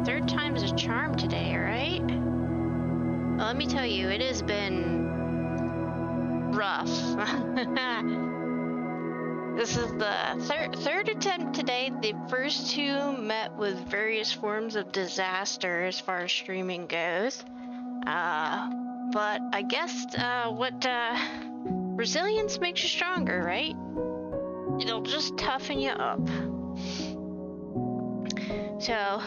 Third time's a charm today, right? Well, let me tell you, it has been rough. This is the third attempt today. The first two met with various forms of disaster as far as streaming goes. But I guess resilience makes you stronger, right? It'll just toughen you up. So,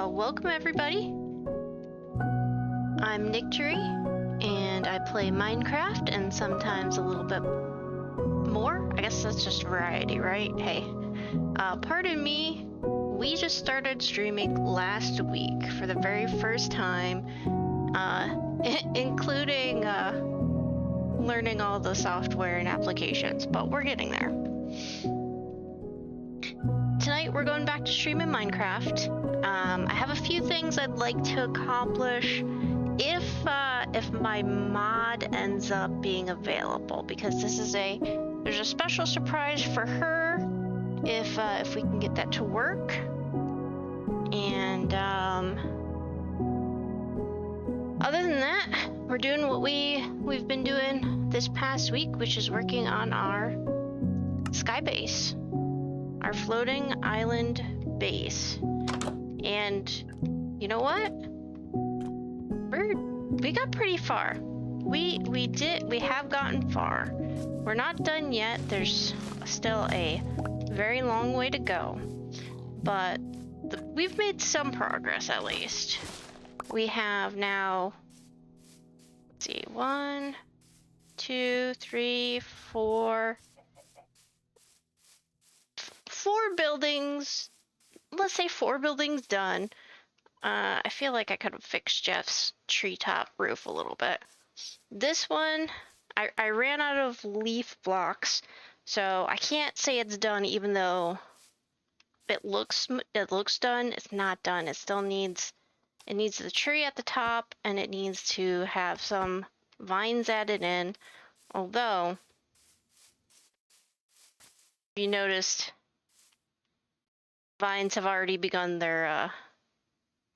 welcome everybody. I'm Nictory, and I play Minecraft and sometimes a little bit more. I guess that's just variety, right? Hey, pardon me. We just started streaming last week for the very first time, including learning all the software and applications, but we're getting there. Tonight we're going back to streaming Minecraft. I have a few things I'd like to accomplish if my mod ends up being available, because this is there's a special surprise for her if we can get that to work. And other than that, we're doing what we've been doing this past week, which is working on our sky base, our floating island base. And you know what? We got pretty far. We have gotten far. We're not done yet. There's still a very long way to go, but we've made some progress at least. We have now, let's see, 1, 2, 3, 4 buildings. Let's say 4 buildings done. I feel like I could have fixed Jeff's treetop roof a little bit. This one, I ran out of leaf blocks, so I can't say it's done, even though it looks done. It's not done. It still needs the tree at the top, and it needs to have some vines added in. Although, if you noticed, vines have already begun their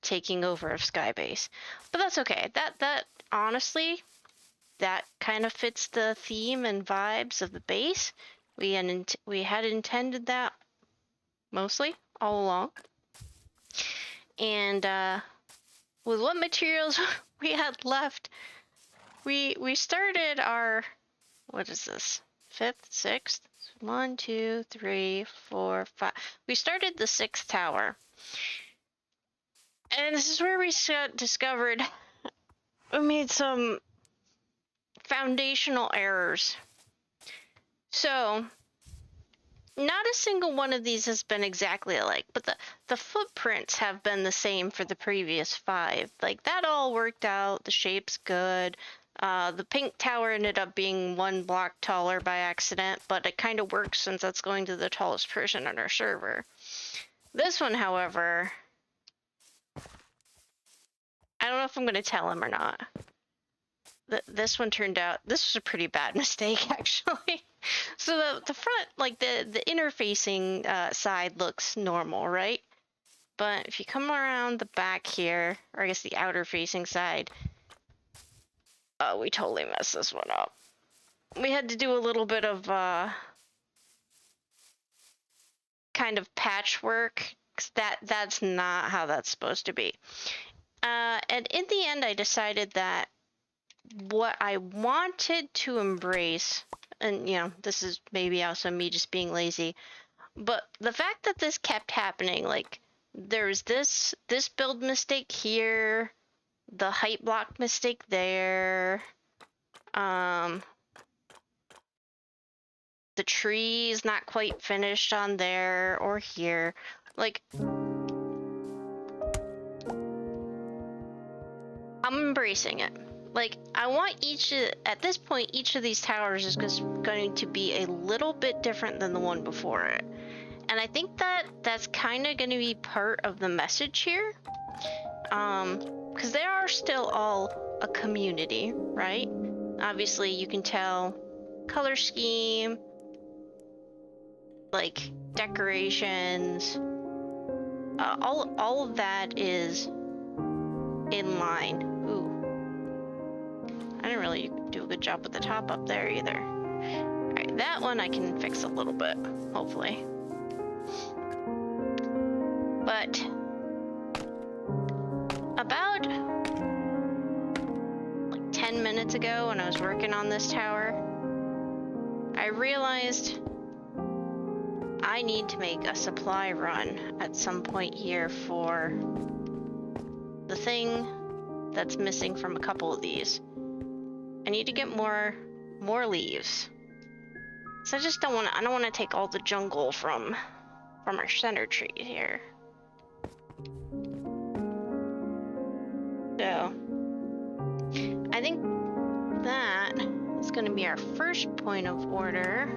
taking over of Skybase, but that's okay. That honestly, that kind of fits the theme and vibes of the base. We had intended that mostly all along, and with what materials we had left, we started our, what is this, 5th, 6th, 1, 2, 3, 4, 5. We started the 6th tower. And this is where we discovered we made some foundational errors. So, not a single one of these has been exactly alike, but the footprints have been the same for the previous 5. Like, that all worked out. The shape's good. The pink tower ended up being 1 block taller by accident, but it kind of works since that's going to the tallest person on our server. This one, however, I don't know if I'm going to tell him or not. This one turned out, this was a pretty bad mistake, actually. So the front, like the interfacing side looks normal, right? But if you come around the back here, or I guess the outer facing side, we totally messed this one up. We had to do a little bit of kind of patchwork, 'cause that's not how that's supposed to be. And in the end, I decided that what I wanted to embrace, and you know, this is maybe also me just being lazy, but the fact that this kept happening, like there's this build mistake here, the height block mistake there, the tree is not quite finished on there or here, like I'm embracing it. Like, I want at this point, each of these towers is going to be a little bit different than the one before it. And I think that's kind of going to be part of the message here. Because they are still all a community, right? Obviously, you can tell color scheme, like decorations, all of that is in line. Ooh. I didn't really do a good job with the top up there either. Alright, that one I can fix a little bit, hopefully. But about like 10 minutes ago when I was working on this tower, I realized I need to make a supply run at some point here for the thing that's missing from a couple of these. I need to get more leaves. So I just don't want to take all the jungle from our center tree here. So I think that is going to be our first point of order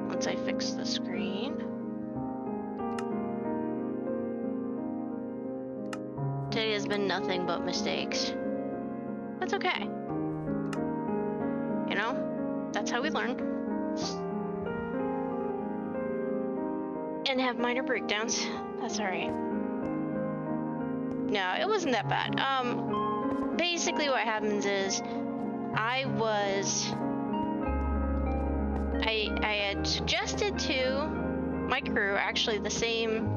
once I fix the screen. Today has been nothing but mistakes. That's okay. You know, that's how we learn. And have minor breakdowns. That's alright. No, it wasn't that bad. Basically what happens is I had suggested to my crew, actually the same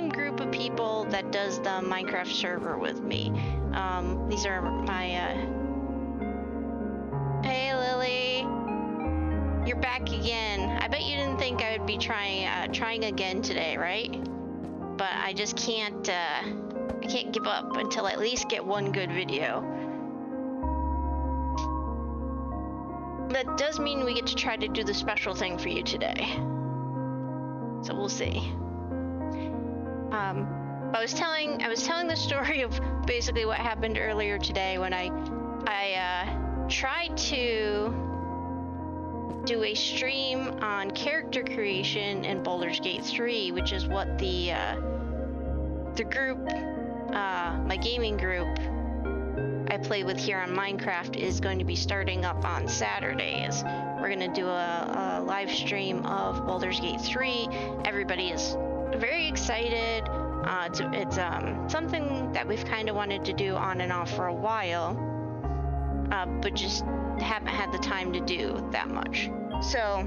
group of people that does the Minecraft server with me. These are my Hey Lily, you're back again. I bet you didn't think I would be trying again today, right? But I just can't I can't give up until I at least get one good video. That does mean we get to try to do the special thing for you today. So we'll see. I was telling the story of basically what happened earlier today when I tried to do a stream on character creation in Baldur's Gate 3, which is what the group, my gaming group I play with here on Minecraft is going to be starting up on Saturdays. We're gonna do a live stream of Baldur's Gate 3. Everybody is very excited. It's something that we've kind of wanted to do on and off for a while, but just haven't had the time to do that much. So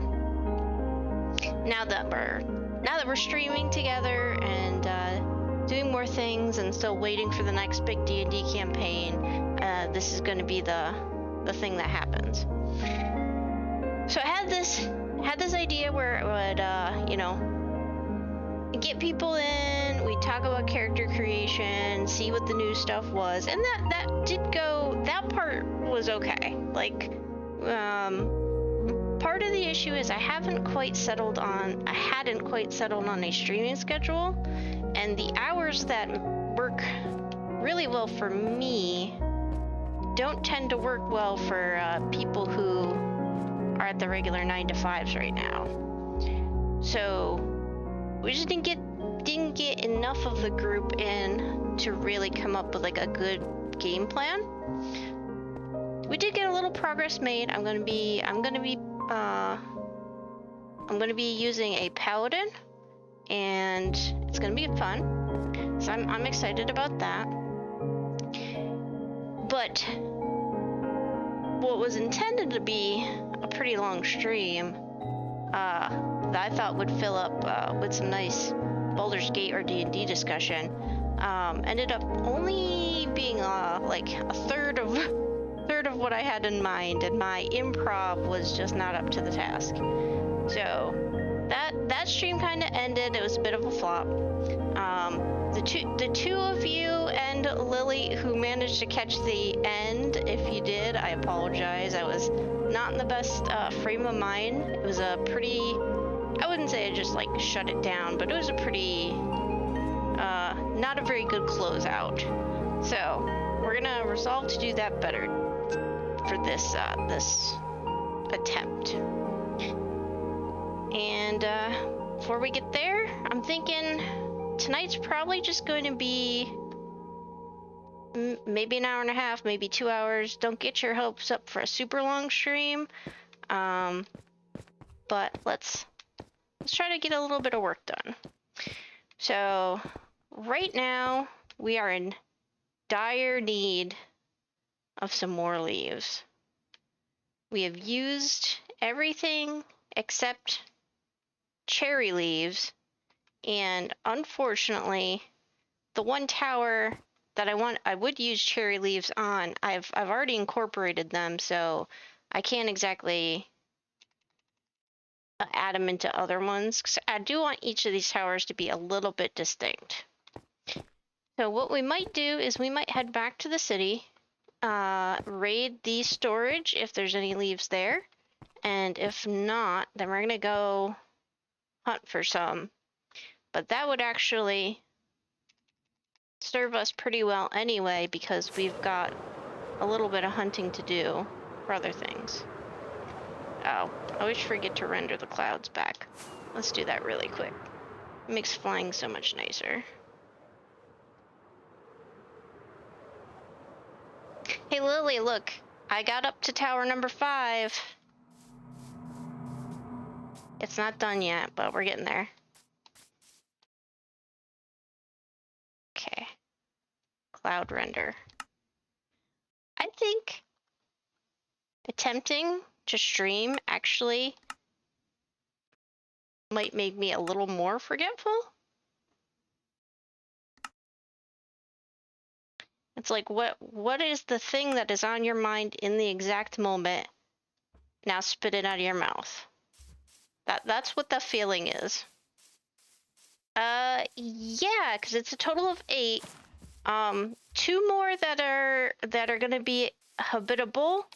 now that we're streaming together and doing more things and still waiting for the next big D&D campaign, this is going to be the thing that happens. So I had this idea where it would you know, get people in, we talk about character creation, see what the new stuff was, and that part was okay. Like, part of the issue is I hadn't quite settled on a streaming schedule, and the hours that work really well for me don't tend to work well for people who are at the regular 9-to-5s right now. So we just didn't get enough of the group in to really come up with like a good game plan. We did get a little progress made. I'm gonna be using a paladin, and it's gonna be fun. So I'm excited about that. But what was intended to be a pretty long stream, that I thought would fill up with some nice Baldur's Gate or D&D discussion, ended up only being like a third of what I had in mind, and my improv was just not up to the task. So that stream kind of ended. It was a bit of a flop. The two of you and Lily who managed to catch the end, if you did, I apologize. I was not in the best frame of mind. It was a pretty, I wouldn't say I just like shut it down, but it was a pretty not a very good closeout. So we're gonna resolve to do that better for this attempt. And before we get there, I'm thinking tonight's probably just going to be maybe an hour and a half, maybe 2 hours. Don't get your hopes up for a super long stream, but let's try to get a little bit of work done. So right now, we are in dire need of some more leaves. We have used everything except cherry leaves, and unfortunately, the one tower that I would use cherry leaves on, I've already incorporated them, so I can't exactly add them into other ones, because I do want each of these towers to be a little bit distinct. So what we might do is we might head back to the city, raid the storage if there's any leaves there, and if not, then we're gonna go hunt for some. But that would actually serve us pretty well anyway, because we've got a little bit of hunting to do for other things. Oh, I always forget to render the clouds back. Let's do that really quick. It makes flying so much nicer. Hey Lily, look, I got up to tower number 5. It's not done yet, but we're getting there. Okay. Cloud render. I think attempting to stream actually might make me a little more forgetful. It's like, what is the thing that is on your mind in the exact moment? Now spit it out of your mouth. That's what the feeling is. Yeah, because it's a total of 8. 2 more that are gonna be habitable.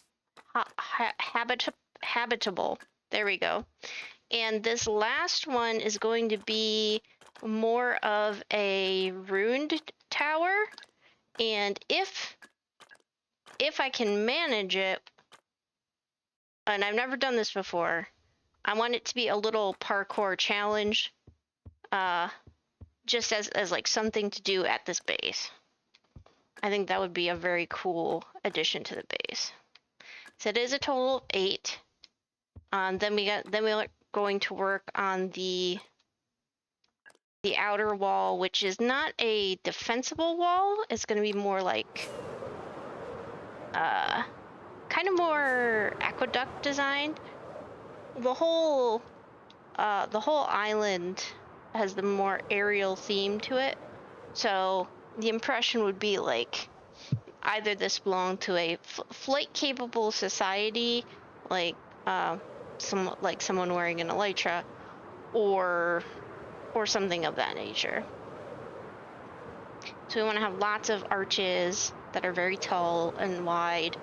Habitable. There we go. And this last one is going to be more of a ruined tower. And if I can manage it, and I've never done this before, I want it to be a little parkour challenge, just as like something to do at this base. I think that would be a very cool addition to the base. So it is a total of 8. Then we're going to work on the outer wall, which is not a defensible wall. It's going to be more like kind of more aqueduct designed. The whole island has the more aerial theme to it, so the impression would be like either this belonged to a flight capable society, like someone wearing an elytra, or something of that nature. So we want to have lots of arches that are very tall and wide,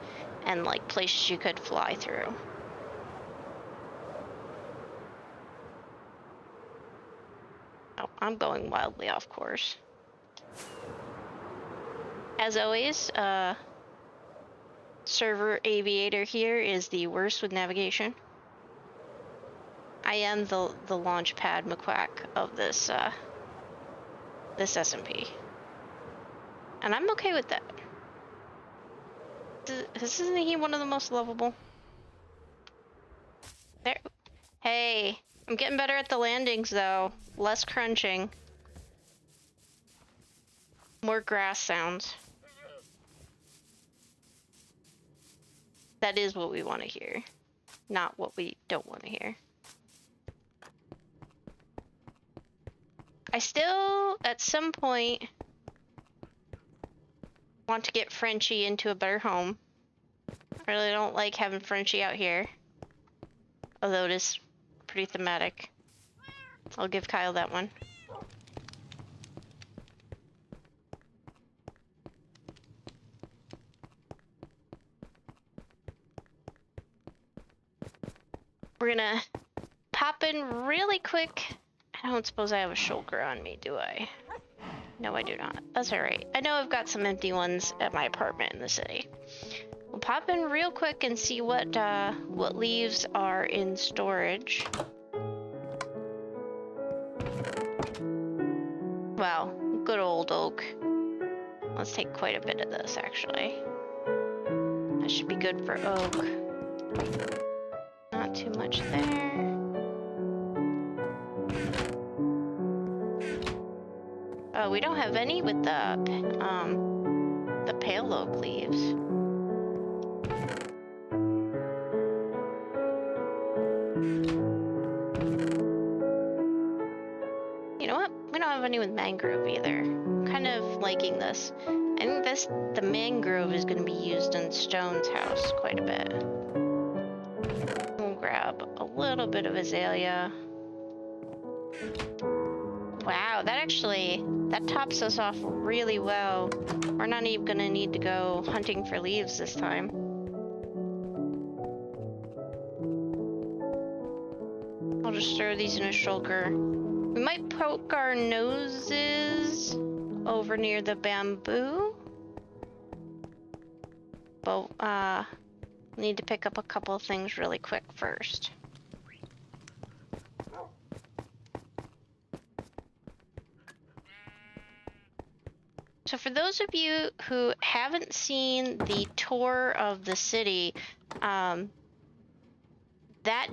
and like places you could fly through. Oh, I'm going wildly off course. As always, server aviator here is the worst with navigation. I am the launchpad McQuack of this this SMP, and I'm okay with that. Isn't he one of the most lovable? There. Hey, I'm getting better at the landings though. Less crunching. More grass sounds. That is what we want to hear, not what we don't want to hear. I still, at some point, want to get Frenchie into a better home. I really don't like having Frenchie out here, although it is pretty thematic. I'll give Kyle that one. We're gonna pop in really quick. I don't suppose I have a shulker on me, do I? No, I do not. That's alright. I know I've got some empty ones at my apartment in the city. We'll pop in real quick and see what leaves are in storage. Wow, good old oak. Let's take quite a bit of this, actually. That should be good for oak. Not too much there. We don't have any with the pale oak leaves. You know what? We don't have any with mangrove either. I'm kind of liking this. I think the mangrove is going to be used in Stone's house quite a bit. We'll grab a little bit of azalea. Wow, that tops us off really well. We're not even gonna need to go hunting for leaves this time. I'll just throw these in a shulker. We might poke our noses over near the bamboo. But, need to pick up a couple of things really quick first. So for those of you who haven't seen the tour of the city, that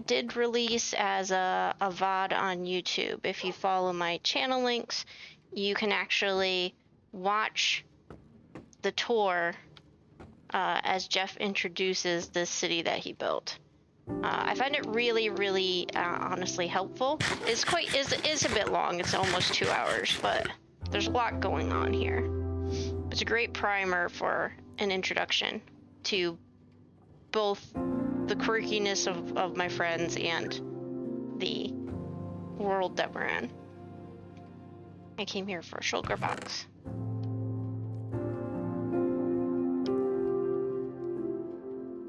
did release as a VOD on YouTube. If you follow my channel links, you can actually watch the tour as Jeff introduces this city that he built. I find it really, really honestly helpful. It's a bit long. It's almost 2 hours, but there's a lot going on here. It's a great primer for an introduction to both the quirkiness of my friends and the world that we're in. I came here for a shulker box.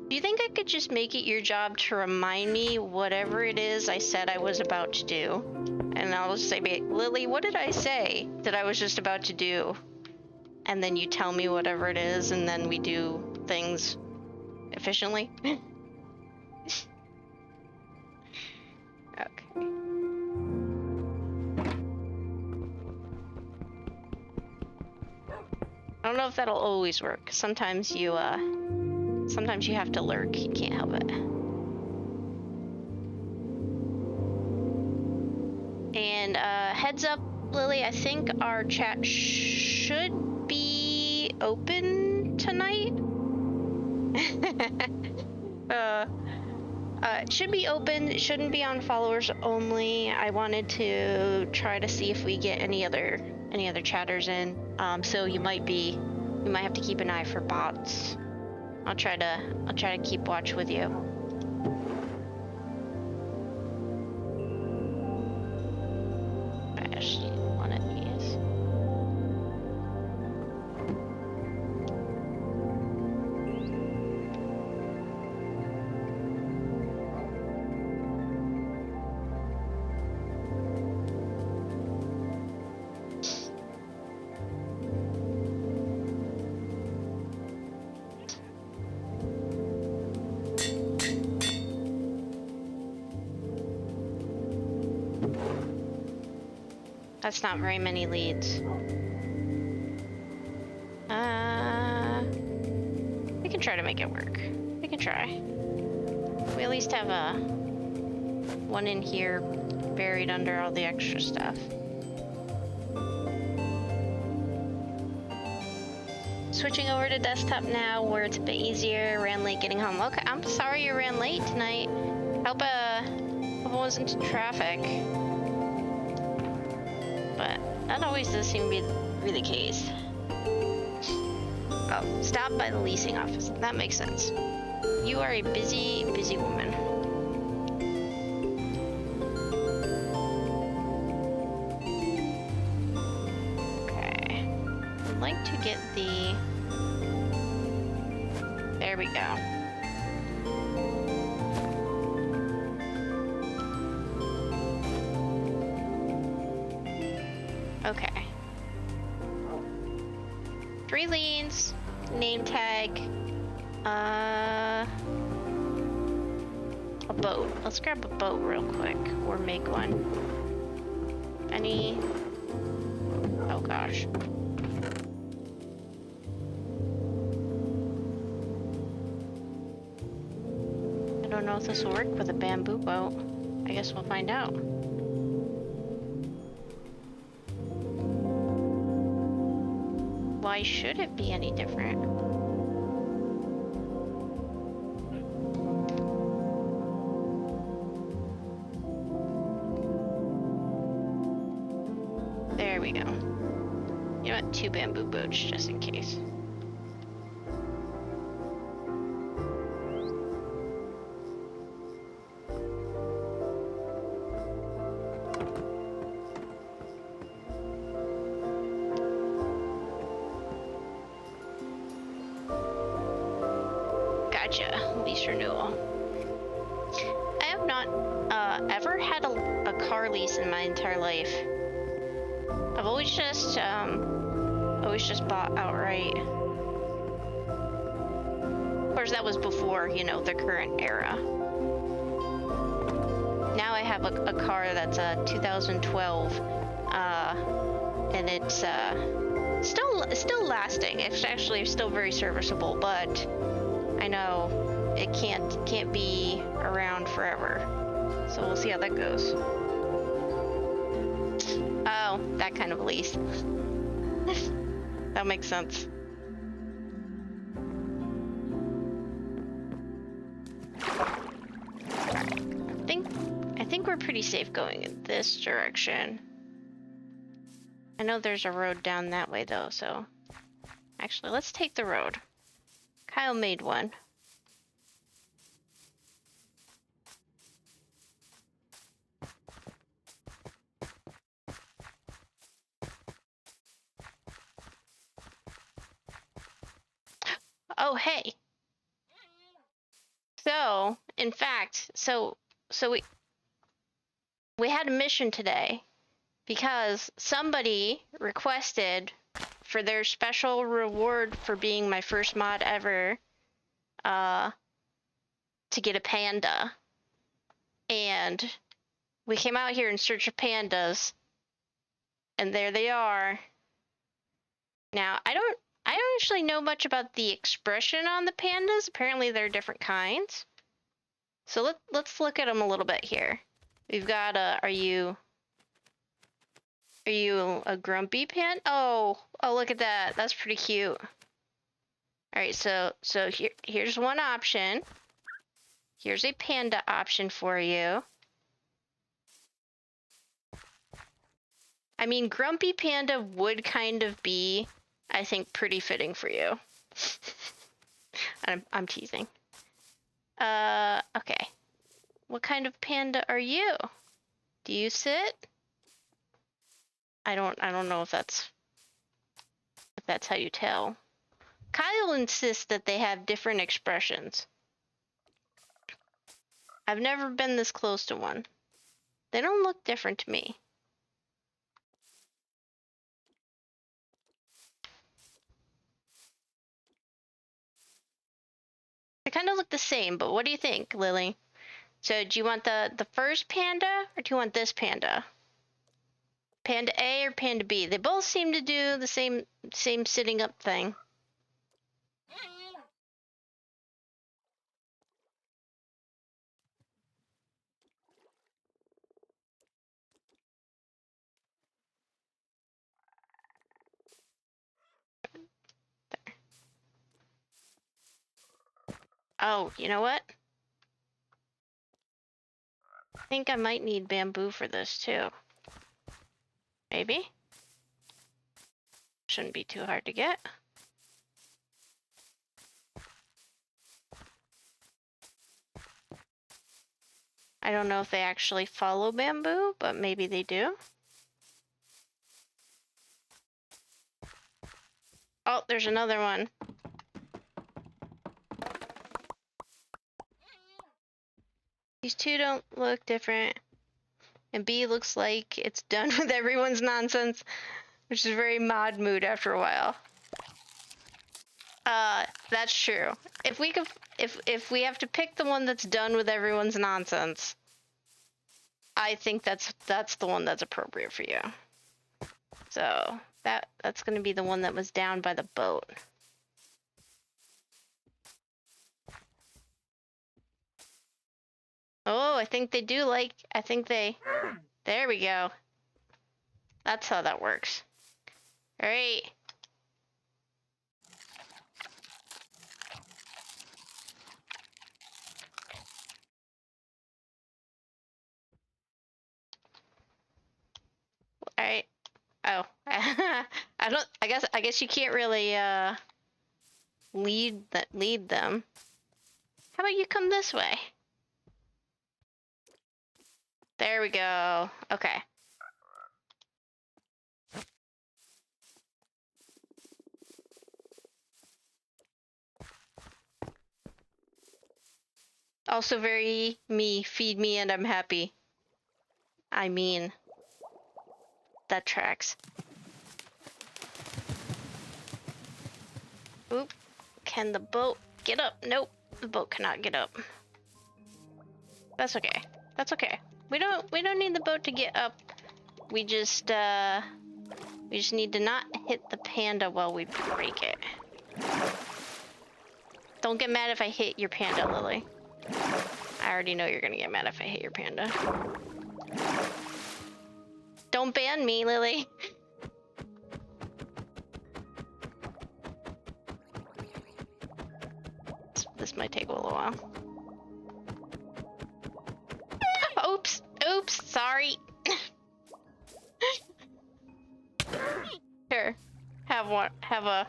Do you think I could just make it your job to remind me whatever it is I said I was about to do? And I'll just say, Lily, what did I say that I was just about to do? And then you tell me whatever it is, and then we do things efficiently. Okay. I don't know if that'll always work. Sometimes you have to lurk. You can't help it. And heads up, Lily, I think our chat should be open tonight. It should be open. It shouldn't be on followers only. I wanted to try to see if we get any other chatters in. So you might have to keep an eye for bots. I'll try to keep watch with you. Gosh, one of these. That's not very many leads. We can try to make it work. We can try. We at least have one in here buried under all the extra stuff. Switching over to desktop now, where it's a bit easier. Ran late getting home. Okay, I'm sorry you ran late tonight. Hope it wasn't in traffic. But that always does seem to be the case. Oh, stopped by the leasing office. That makes sense. You are a busy, busy woman. Okay. I'd like to get the... There we go. Okay. 3 leads, name tag, a boat. Let's grab a boat real quick, or make one. Oh gosh. I don't know if this will work with a bamboo boat. I guess we'll find out. why should it be any different? There we go. You know what? 2 bamboo boats just in case. Gotcha. Lease renewal. I have not ever had a car lease in my entire life. I've always just bought outright. Of course, that was before, you know, the current era. Now I have a car that's a 2012, and it's still lasting. It's actually still very serviceable, but I know it can't be around forever. So we'll see how that goes. Oh, that kind of lease. That makes sense. I think we're pretty safe going in this direction. I know there's a road down that way though, so actually let's take the road. Kyle made one. Oh, hey. So, in fact, so we had a mission today because somebody requested for their special reward for being my first mod ever, to get a panda. And we came out here in search of pandas, and there they are. Now, I don't actually know much about the expression on the pandas. Apparently they're different kinds. So let's look at them a little bit here. We've got are you a grumpy panda? Oh, look at that. That's pretty cute. All right, so here's one option. Here's a panda option for you. I mean, grumpy panda would kind of be, I think, pretty fitting for you. I'm teasing. Okay. What kind of panda are you? Do you sit? I don't know if that's how you tell. Kyle insists that they have different expressions. I've never been this close to one. They don't look different to me. They kind of look the same, but what do you think, Lily? So do you want the first panda, or do you want this panda? Panda A or Panda B? They both seem to do the same sitting up thing. Oh, you know what? I think I might need bamboo for this too. Maybe? Shouldn't be too hard to get. I don't know if they actually follow bamboo, but maybe they do. Oh, there's another one. These two don't look different. And B looks like it's done with everyone's nonsense, which is very mod mood after a while. That's true. If we have to pick the one that's done with everyone's nonsense, I think that's the one that's appropriate for you. So that's gonna be the one that was down by the boat. Oh, I think they do like, there we go. That's how that works. All right. I guess you can't really lead them. How about you come this way? There we go. Okay. Also very me, feed me and I'm happy. I mean, that tracks. Oop. Can the boat get up? Nope. The boat cannot get up. That's okay. That's okay. We don't need the boat to get up. We just need to not hit the panda while we break it. Don't get mad if I hit your panda, Lily. I already know you're gonna get mad if I hit your panda. Don't ban me, Lily. This might take a little while. Oops, oops, sorry. Here, have one, have a.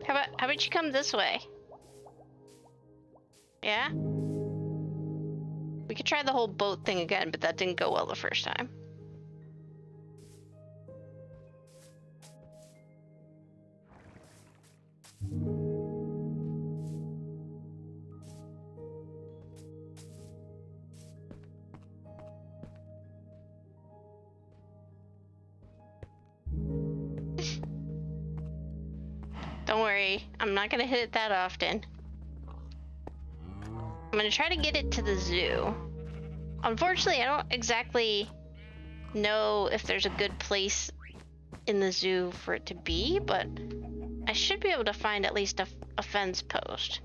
How about you come this way? Yeah? We could try the whole boat thing again, but that didn't go well the first time. Don't worry, I'm not gonna hit it that often. I'm gonna try to get it to the zoo. Unfortunately, I don't exactly know if there's a good place in the zoo for it to be, but I should be able to find at least a fence post.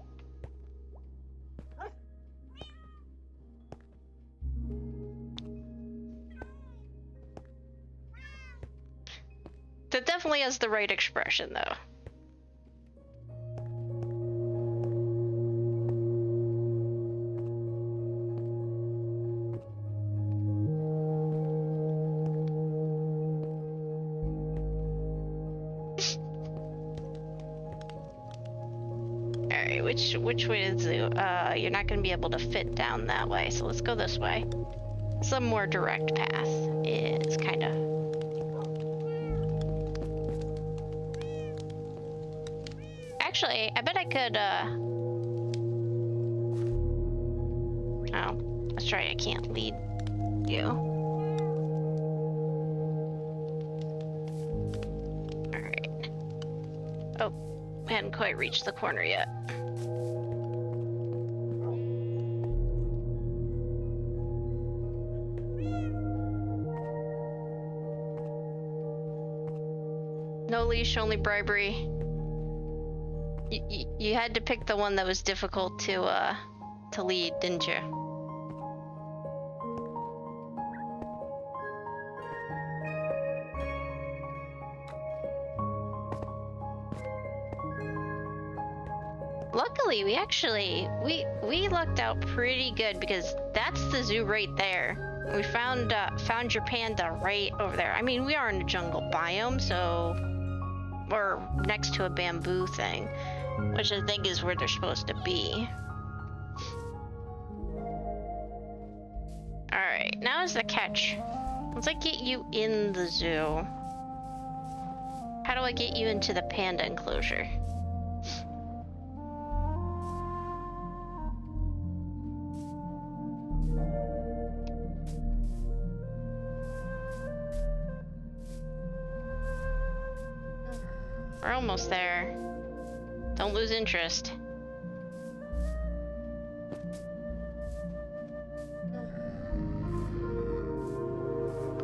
That definitely has the right expression, though. Which way is the you're not gonna be able to fit down that way, so let's go this way. Some more direct path is kinda. Actually, I bet I could oh, that's right, I can't lead you. Alright. Oh, I hadn't quite reached the corner yet. No leash, only bribery. You had to pick the one that was difficult to lead, didn't you? Luckily, we lucked out pretty good because that's the zoo right there. We found your panda right over there. I mean, we are in a jungle biome, so we're next to a bamboo thing, which I think is where they're supposed to be. All right, now is the catch. Once I get you in the zoo, how do I get you into the panda enclosure? We're almost there. Don't lose interest.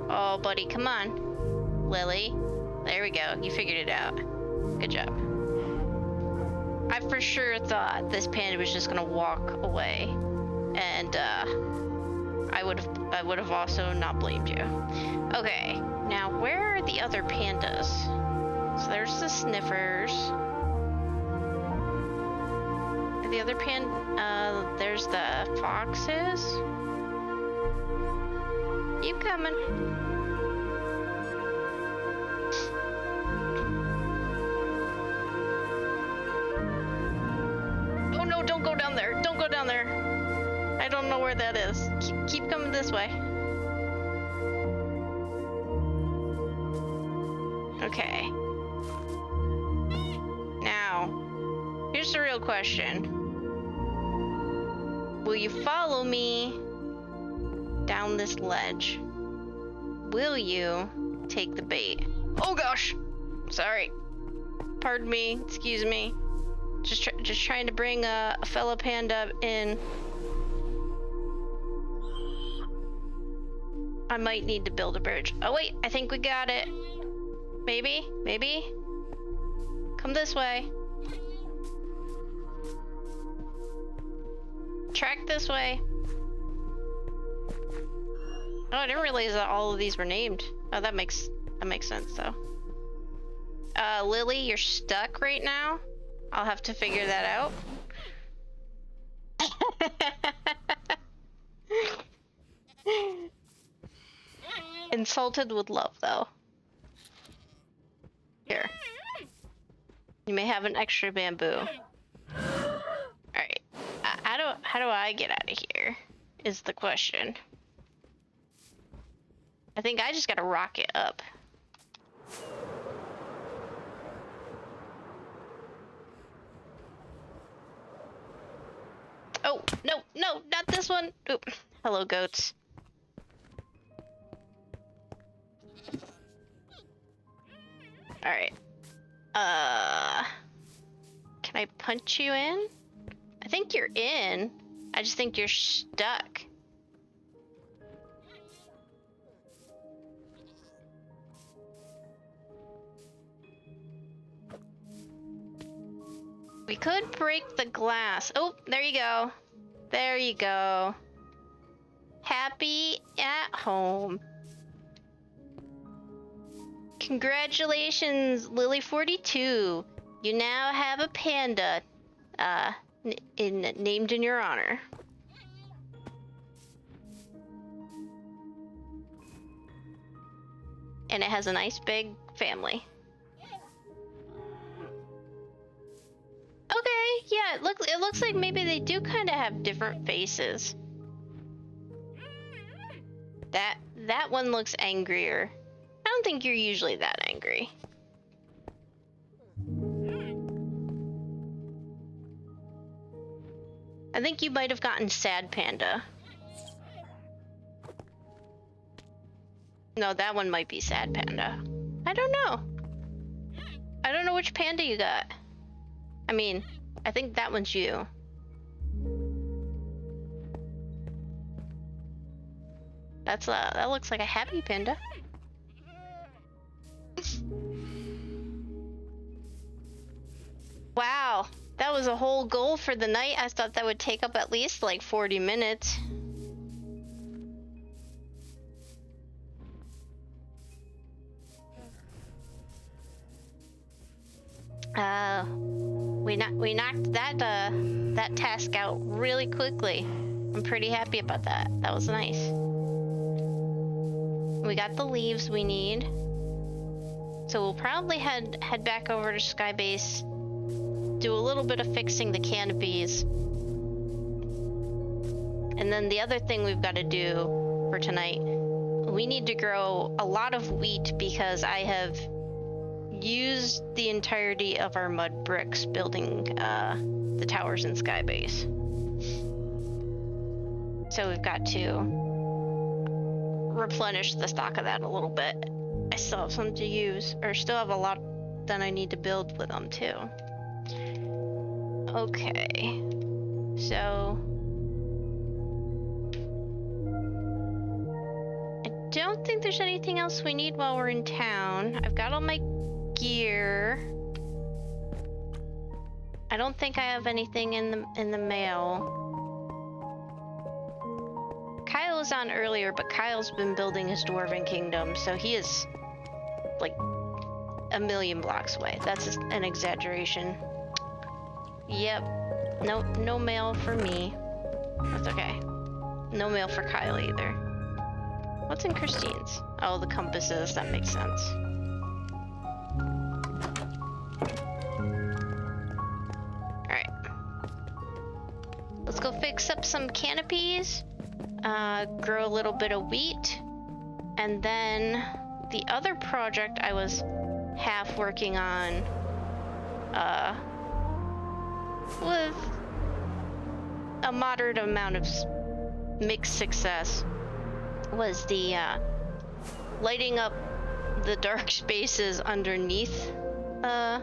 Oh, buddy, come on. Lily. There we go. You figured it out. Good job. I for sure thought this panda was just gonna walk away. And I would have also not blamed you. Okay, now where are the other pandas? So there's the sniffers. The other there's the foxes. Keep coming. Oh no, don't go down there. Don't go down there. I don't know where that is. Keep coming this way. Okay. Now, here's the real question. Will you follow me down this ledge? Will you take the bait? Oh gosh! Sorry. Pardon me. Excuse me. Just trying to bring a fellow panda in. I might need to build a bridge. Oh wait, I think we got it. Maybe? Maybe? Come this way. Track this way. Oh, I didn't realize that all of these were named. Oh, that makes sense though. Lily, you're stuck right now. I'll have to figure that out. Insulted with love though. Here. You may have an extra bamboo. Alright. How do I get out of here? Is the question. I think I just gotta rocket up. Oh, no, not this one. Oop. Hello, goats. Alright. Can I punch you in? I think you're in. I just think you're stuck. We could break the glass. Oh, there you go. There you go. Happy at home. Congratulations, Lily42. You now have a panda named in your honor. And it has a nice big family. Okay, yeah, it looks like maybe they do kind of have different faces. That one looks angrier. I don't think you're usually that angry. I think you might have gotten sad panda. No, that one might be sad panda. I don't know. I don't know which panda you got. I mean, I think that one's you. That looks like a happy panda. Wow, that was a whole goal for the night. I thought that would take up at least like 40 minutes. We knocked that task out really quickly. I'm pretty happy about that. That was nice. We got the leaves we need. So we'll probably head back over to Skybase, do a little bit of fixing the canopies. And then the other thing we've got to do for tonight, we need to grow a lot of wheat because I have used the entirety of our mud bricks building the towers in Skybase. So we've got to replenish the stock of that a little bit. I still have some to use, or still have a lot that I need to build with them too. Okay, so I don't think there's anything else we need while we're in town. I've got all my gear. I don't think I have anything in the mail. Kyle was on earlier, but Kyle's been building his dwarven kingdom, so he is like a million blocks away. That's just an exaggeration. Yep. No mail for me. That's okay. No mail for Kyle either. What's in Christine's? Oh, the compasses. That makes sense. Alright. Let's go fix up some canopies. Grow a little bit of wheat. And then the other project I was half working on, with a moderate amount of mixed success, was the lighting up the dark spaces underneath the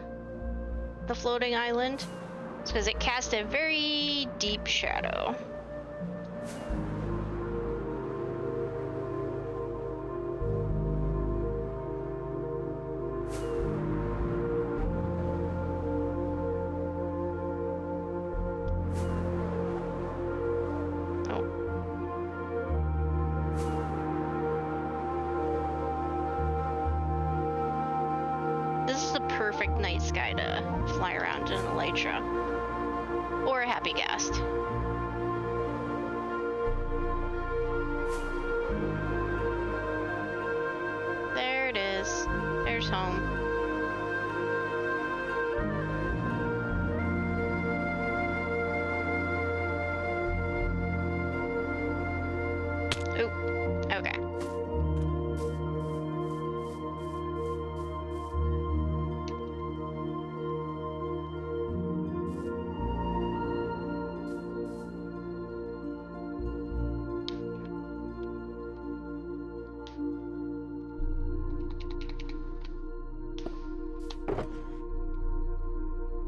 floating island, because it cast a very deep shadow. Perfect night sky to fly around in an elytra or a happy ghast. There it is. There's home. Oop. Okay.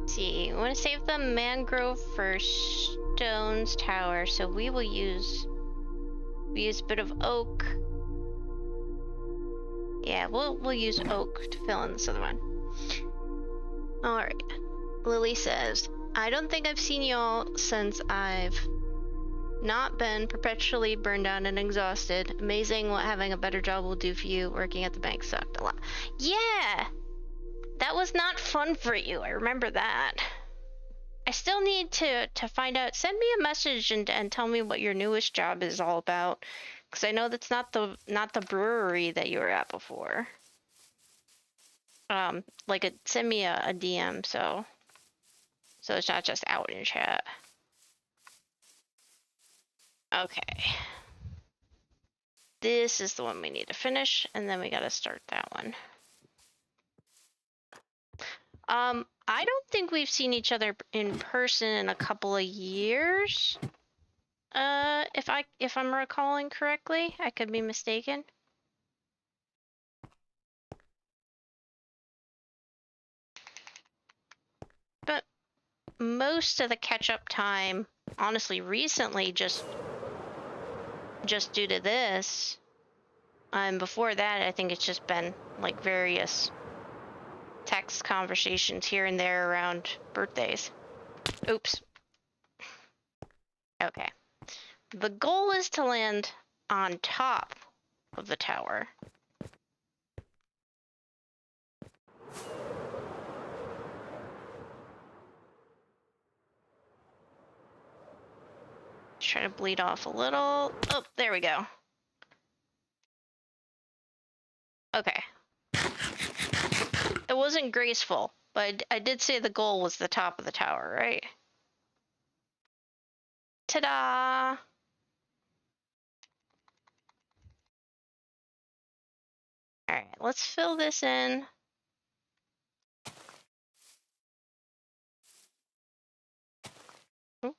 See, we want to save the mangrove for Stone's Tower, so we use a bit of oak. Yeah, we'll use oak to fill in this other one. All right. Lily says, I don't think I've seen y'all since I've not been perpetually burned out and exhausted. Amazing what having a better job will do for you. Working at the bank sucked a lot. Yeah! That was not fun for you. I remember that. I still need to find out. Send me a message and tell me what your newest job is all about, because I know that's not the brewery that you were at before. Send me a DM so it's not just out in chat. Okay. This is the one we need to finish, and then we gotta start that one. I don't think we've seen each other in person in a couple of years. If I'm recalling correctly, I could be mistaken. But most of the catch-up time, honestly, recently, just due to this. Before that, I think it's just been like various text conversations here and there around birthdays. Oops. Okay. The goal is to land on top of the tower. Try to bleed off a little. Oh, there we go. Okay. It wasn't graceful, but I did say the goal was the top of the tower, right? Ta-da! Alright, let's fill this in. Ooh.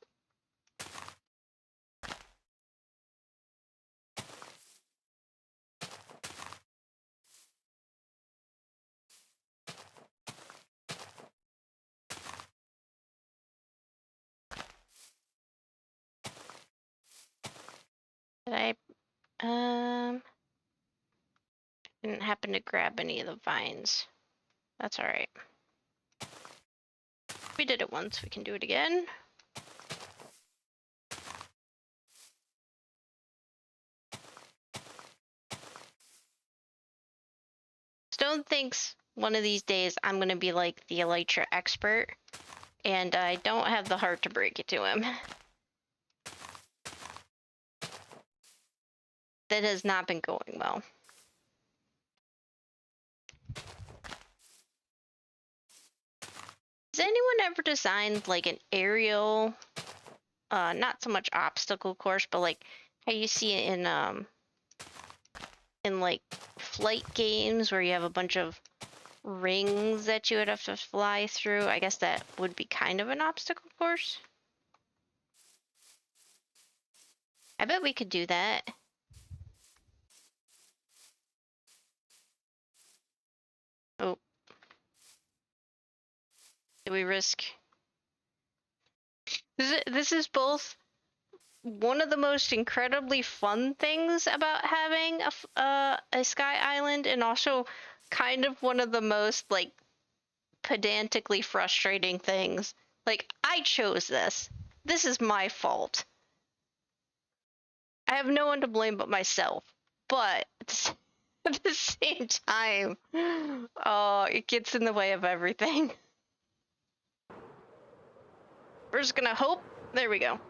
Did I didn't happen to grab any of the vines. That's alright. We did it once, we can do it again. Stone thinks one of these days I'm gonna be like the elytra expert, and I don't have the heart to break it to him. that has not been going well. Has anyone ever designed like an aerial, not so much obstacle course, but like how you see it in like flight games where you have a bunch of rings that you would have to fly through? I guess that would be kind of an obstacle course. I bet we could do that. Oh. Do we risk? This is both one of the most incredibly fun things about having a sky island, and also kind of one of the most like pedantically frustrating things. Like, I chose this. This is my fault. I have no one to blame but myself. But at the same time, oh, it gets in the way of everything. We're just gonna hope. There we go.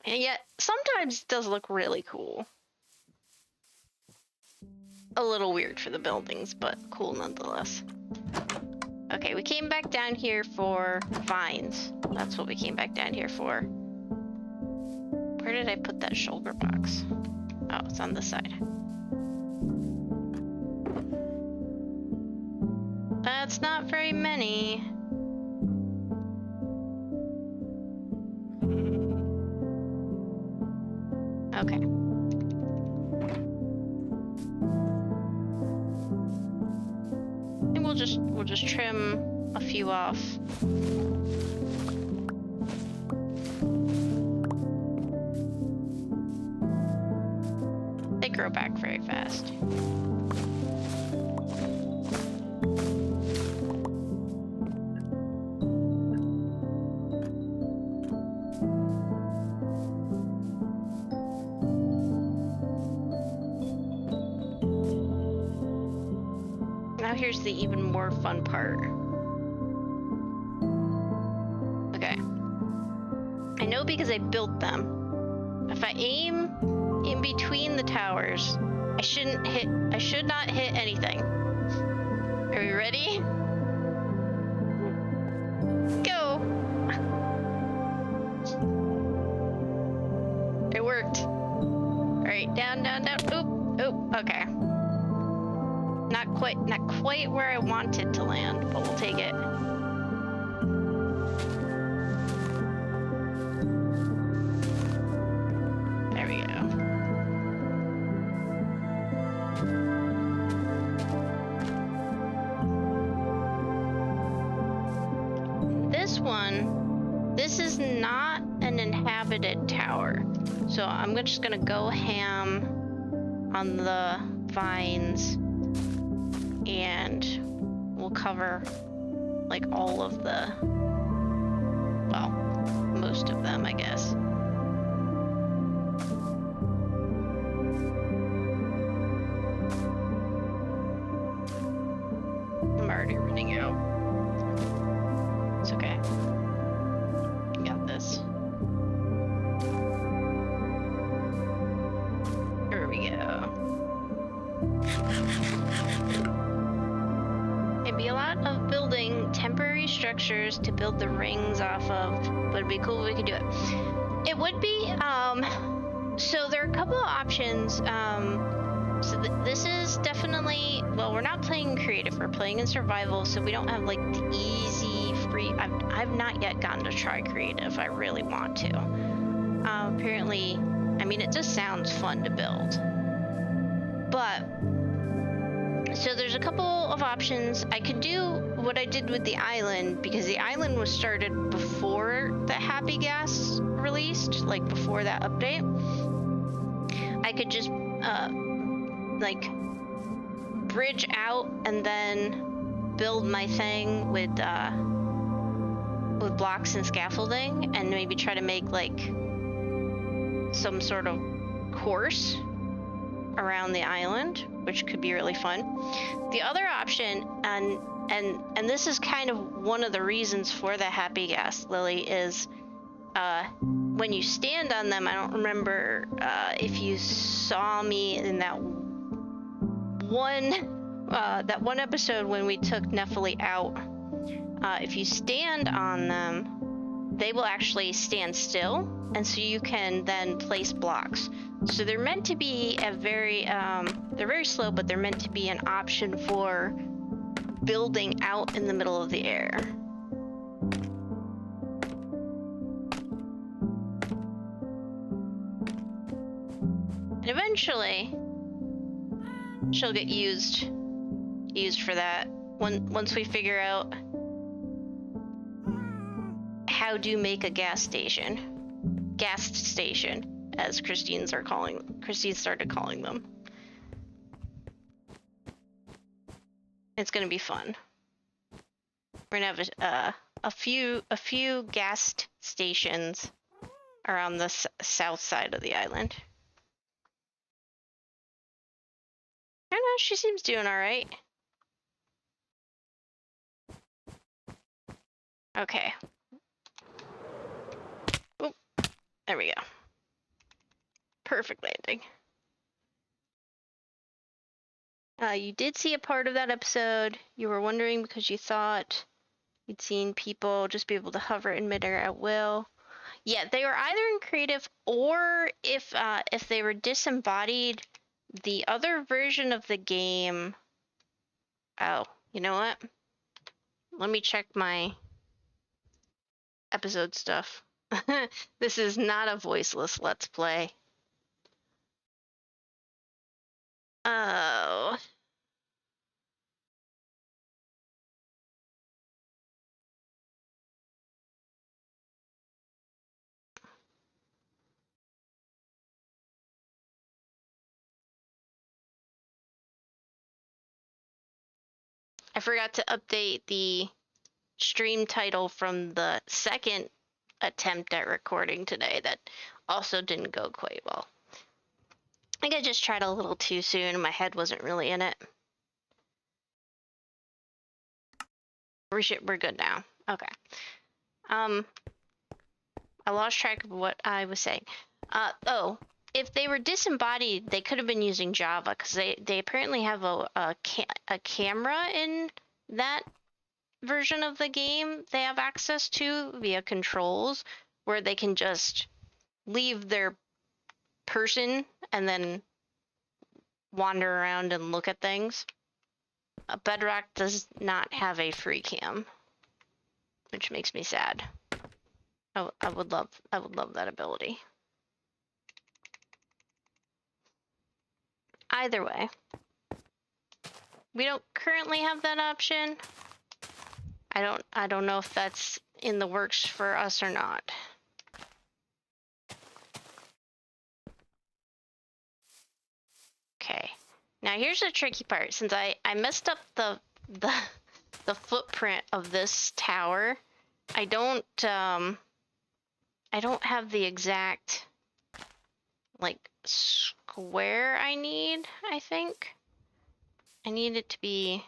And yet, sometimes it does look really cool. A little weird for the buildings, but cool nonetheless. Okay, we came back down here for vines. That's what we came back down here for. Where did I put that shoulder box? Oh, it's on this side. That's not very many. Okay. And we'll just trim a few off. They grow back very fast. Now here's the even more fun part. Okay. I know because I built them. If I aim in between the towers, I should not hit anything. Are we ready? Go! It worked. Alright, down, down, down. Oop, oop, okay. Not quite where I wanted to land, but we'll take it. There we go. This is not an inhabited tower. So I'm just gonna go ham on the vines, and we'll cover like all of the, well, most of them, I guess. I'm already running out. It's okay. I got this. Here we go. It'd be a lot of building temporary structures to build the rings off of, but it'd be cool if we could do it. It would be, so there are a couple of options. So this is definitely, well, we're not playing creative, we're playing in survival, so we don't have like the easy free. I've not yet gotten to try creative. I really want to. Apparently, I mean, it just sounds fun to build. But so there's a couple of options. I could do what I did with the island, because the island was started before the Happy Gas released, like before that update. I could just like bridge out and then build my thing with blocks and scaffolding, and maybe try to make like some sort of course around the island, which could be really fun. The other option, and this is kind of one of the reasons for the Happy Gas Lily, is when you stand on them, I don't remember if you saw me in that one episode when we took Nephili out. If you stand on them, they will actually stand still, and so you can then place blocks. So they're meant to be they're very slow, but they're meant to be an option for building out in the middle of the air. And eventually, she'll get used for that once we figure out how to make a gas station, as Christine started calling them. It's gonna be fun. We're gonna have a few gas stations around the south side of the island. I don't know, she seems doing all right. Okay. Oop, there we go. Perfect landing. You did see a part of that episode. You were wondering because you thought you'd seen people just be able to hover in midair at will. Yeah, they were either in creative, or if they were disembodied, the other version of the game. Oh, you know what? Let me check my episode stuff. This is not a voiceless Let's Play. Oh. I forgot to update the stream title from the second attempt at recording today that also didn't go quite well. I think I just tried a little too soon and my head wasn't really in it. We're good now. Okay. I lost track of what I was saying. Oh, if they were disembodied, they could have been using Java, because they apparently have a camera in that version of the game they have access to via controls, where they can just leave their person and then wander around and look at things. Bedrock does not have a free cam, which makes me sad. I would love that ability. Either way, we don't currently have that option. I don't know if that's in the works for us or not. Okay. Now here's the tricky part. Since I messed up the footprint of this tower, I don't have the exact like square I need. I think I need it to be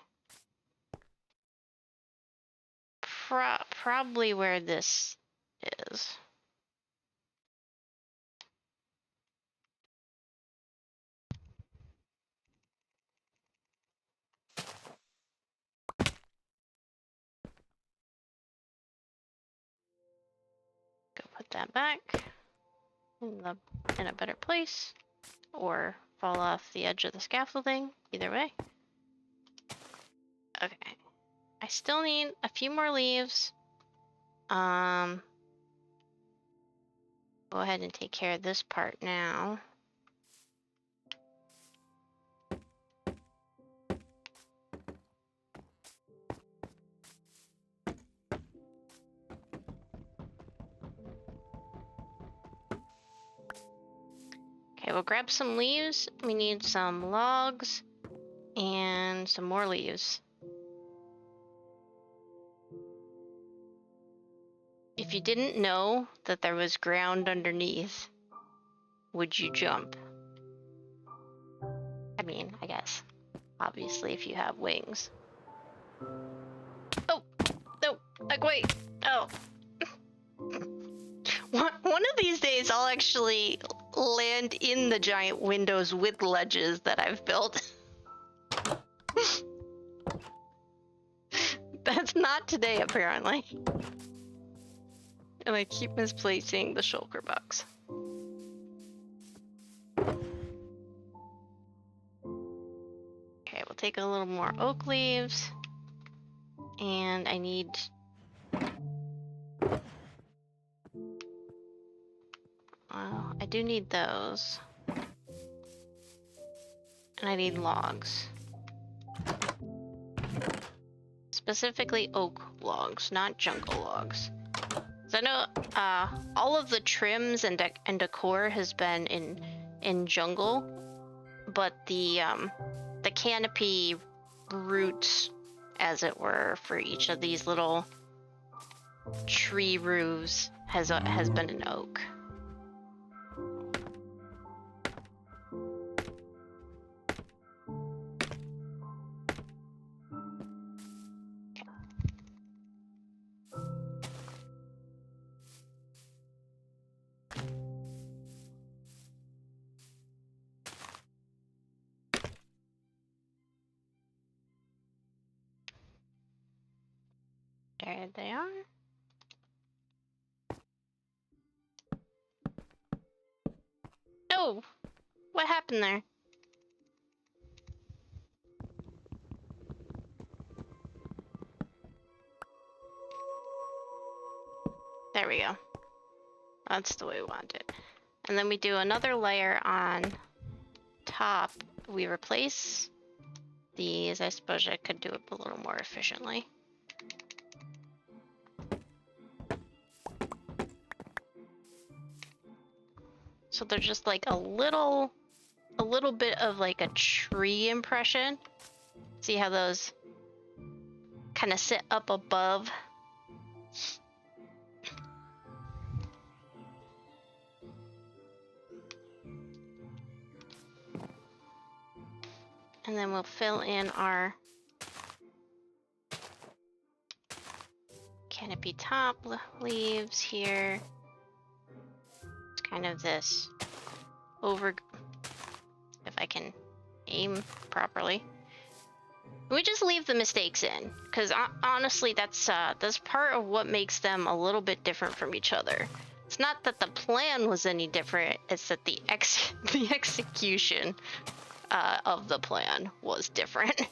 probably where this is. Go put that back in a better place, or fall off the edge of the scaffolding. Either way. Okay. I still need a few more leaves. Go ahead and take care of this part now. Okay, we'll grab some leaves. We need some logs and some more leaves. If you didn't know that there was ground underneath, would you jump? I mean, I guess. Obviously, if you have wings. Oh! No! Like, wait! Oh! One of these days, I'll actually land in the giant windows with ledges that I've built. That's not today, apparently. And I keep misplacing the shulker box. Okay, we'll take a little more oak leaves. And I need... I do need those. And I need logs. Specifically oak logs, not jungle logs. So I know all of the trims and decor has been in jungle, but the canopy roots, as it were, for each of these little tree roofs has been an oak. There they are. Oh, what happened there? There we go. That's the way we want it. And then we do another layer on top. We replace these. I suppose I could do it a little more efficiently. So they're just like a little bit of like a tree impression. See how those kind of sit up above? And then we'll fill in our canopy top leaves here. It's kind of this over, if I can aim properly. We just leave the mistakes in, because honestly, that's part of what makes them a little bit different from each other. It's not that the plan was any different; it's that the execution of the plan was different.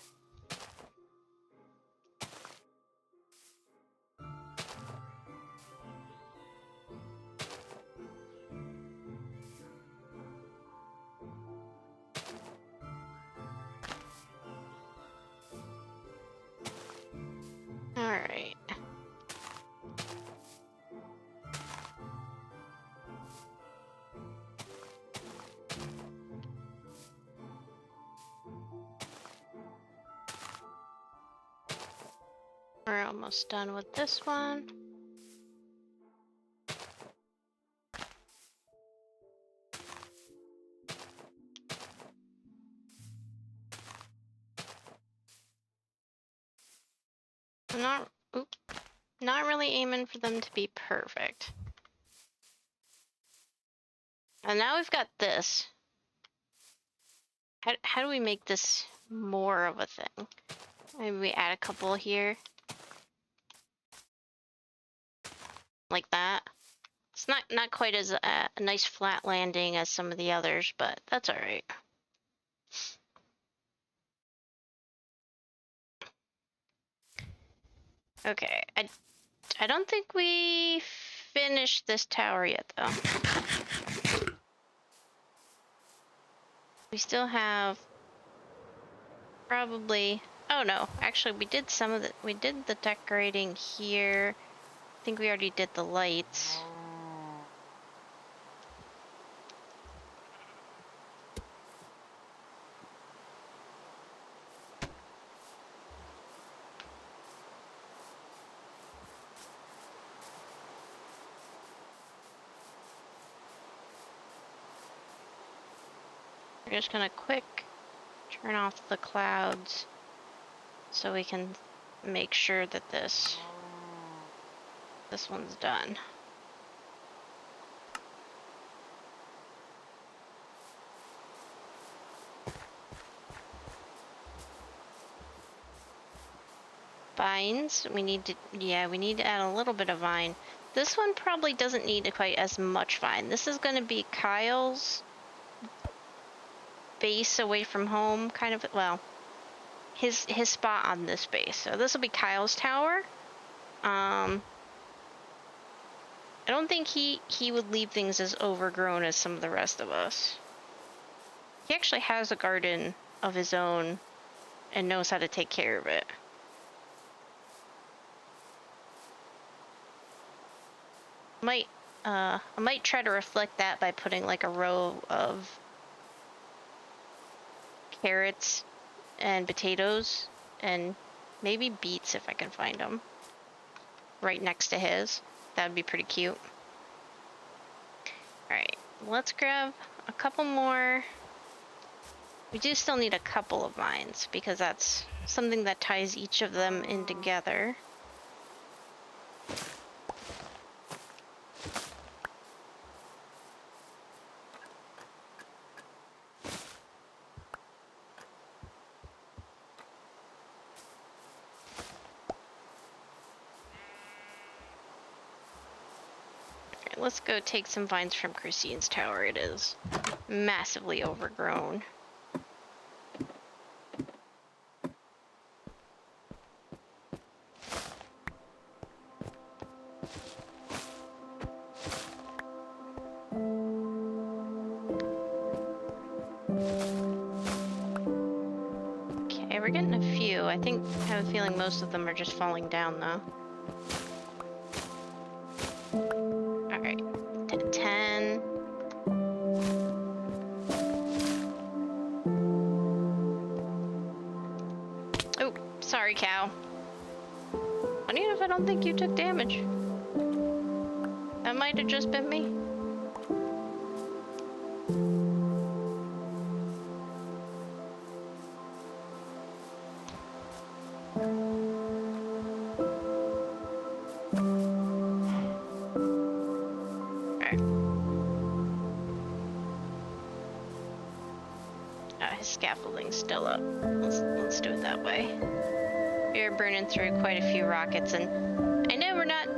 All right. We're almost done with this one. I'm not really aiming for them to be perfect. And now we've got this. How do we make this more of a thing? Maybe we add a couple here. Like that. It's not quite as a nice flat landing as some of the others, but that's all right. Okay, I don't think we finished this tower yet, though. We still have probably... Oh no, actually we did we did the decorating here. I think we already did the lights. We're just gonna quick turn off the clouds so we can make sure that this one's done. vines. We need to, yeah, we need to add a little bit of vine. This one probably doesn't need quite as much vine. This is going to be Kyle's base away from home, kind of, well, his spot on this base. So this will be Kyle's tower. I don't think he would leave things as overgrown as some of the rest of us. He actually has a garden of his own and knows how to take care of it. I might try to reflect that by putting like a row of carrots and potatoes and maybe beets if I can find them right next to his. That would be pretty cute. Alright, let's grab a couple more. We do still need a couple of vines because that's something that ties each of them in together. Alright, let's go take some vines from Christine's tower. It is massively overgrown. Okay, we're getting a few. I have a feeling most of them are just falling down though. Alright, 10. Oh, sorry, cow. Funny enough, I don't think you took damage. That might have just been me. His scaffolding's still up. Let's do it that way. We're burning through quite a few rockets, and I know we're not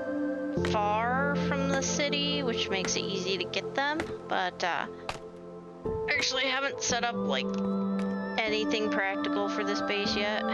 far from the city, which makes it easy to get them, but actually haven't set up like anything practical for this base yet.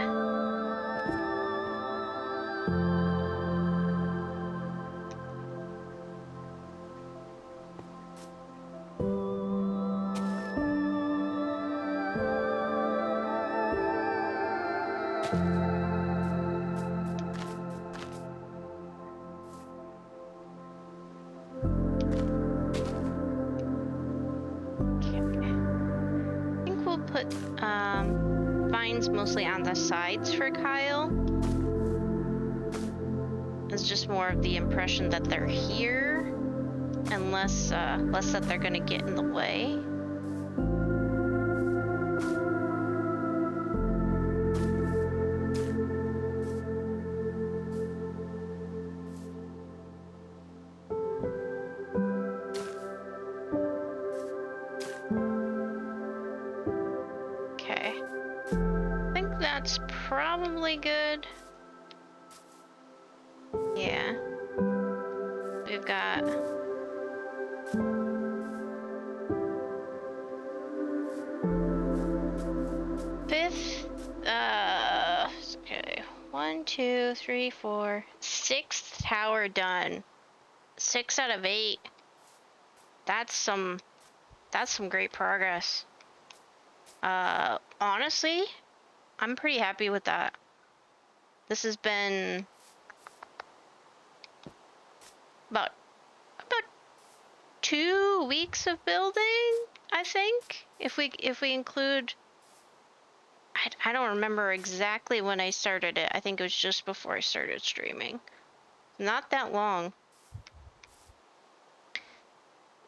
Vines mostly on the sides for Kyle. It's just more of the impression that they're here, and less that they're gonna get in the way. That's probably good. Yeah. We've got fifth, okay. 1, 2, 3, 4, 6th tower done. 6 out of 8. That's some great progress. Honestly, I'm pretty happy with that. This has been about 2 weeks of building, I think. If we include, I don't remember exactly when I started it. I think it was just before I started streaming. Not that long.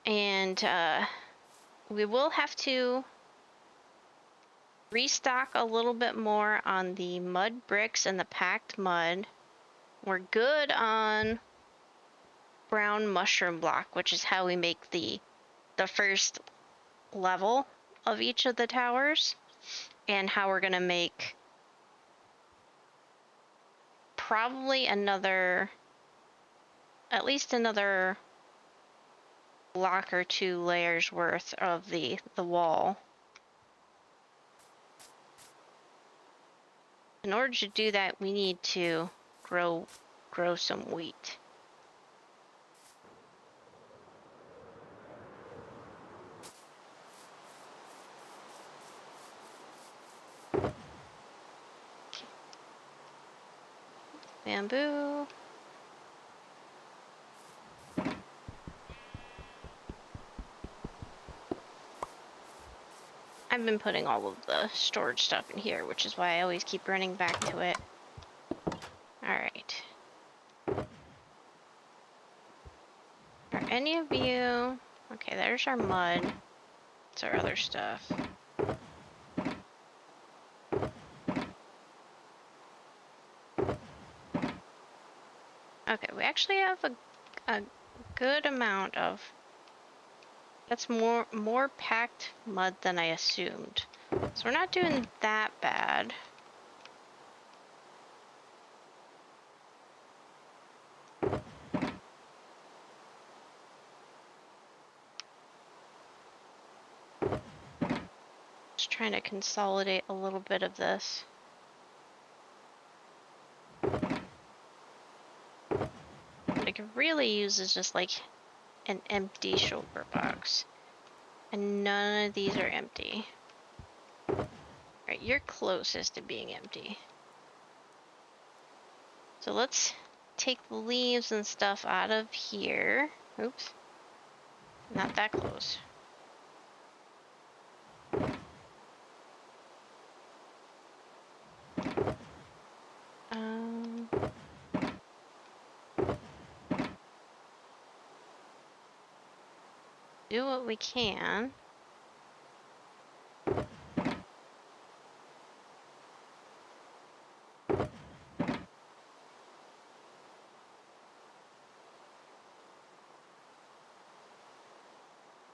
And we will have to restock a little bit more on the mud bricks and the packed mud. We're good on brown mushroom block, which is how we make the first level of each of the towers, and how we're gonna make probably another, at least another block or 2 layers worth of the wall. In order to do that, we need to grow some wheat. Bamboo. I've been putting all of the storage stuff in here, which is why I always keep running back to it. Alright. Are any of you... Okay, there's our mud. It's our other stuff. Okay, we actually have a good amount of... That's more packed mud than I assumed. So we're not doing that bad. Just trying to consolidate a little bit of this. What I could really use is just like an empty shulker box. And none of these are empty. Alright, you're closest to being empty. So let's take the leaves and stuff out of here. Oops. Not that close. Do what we can.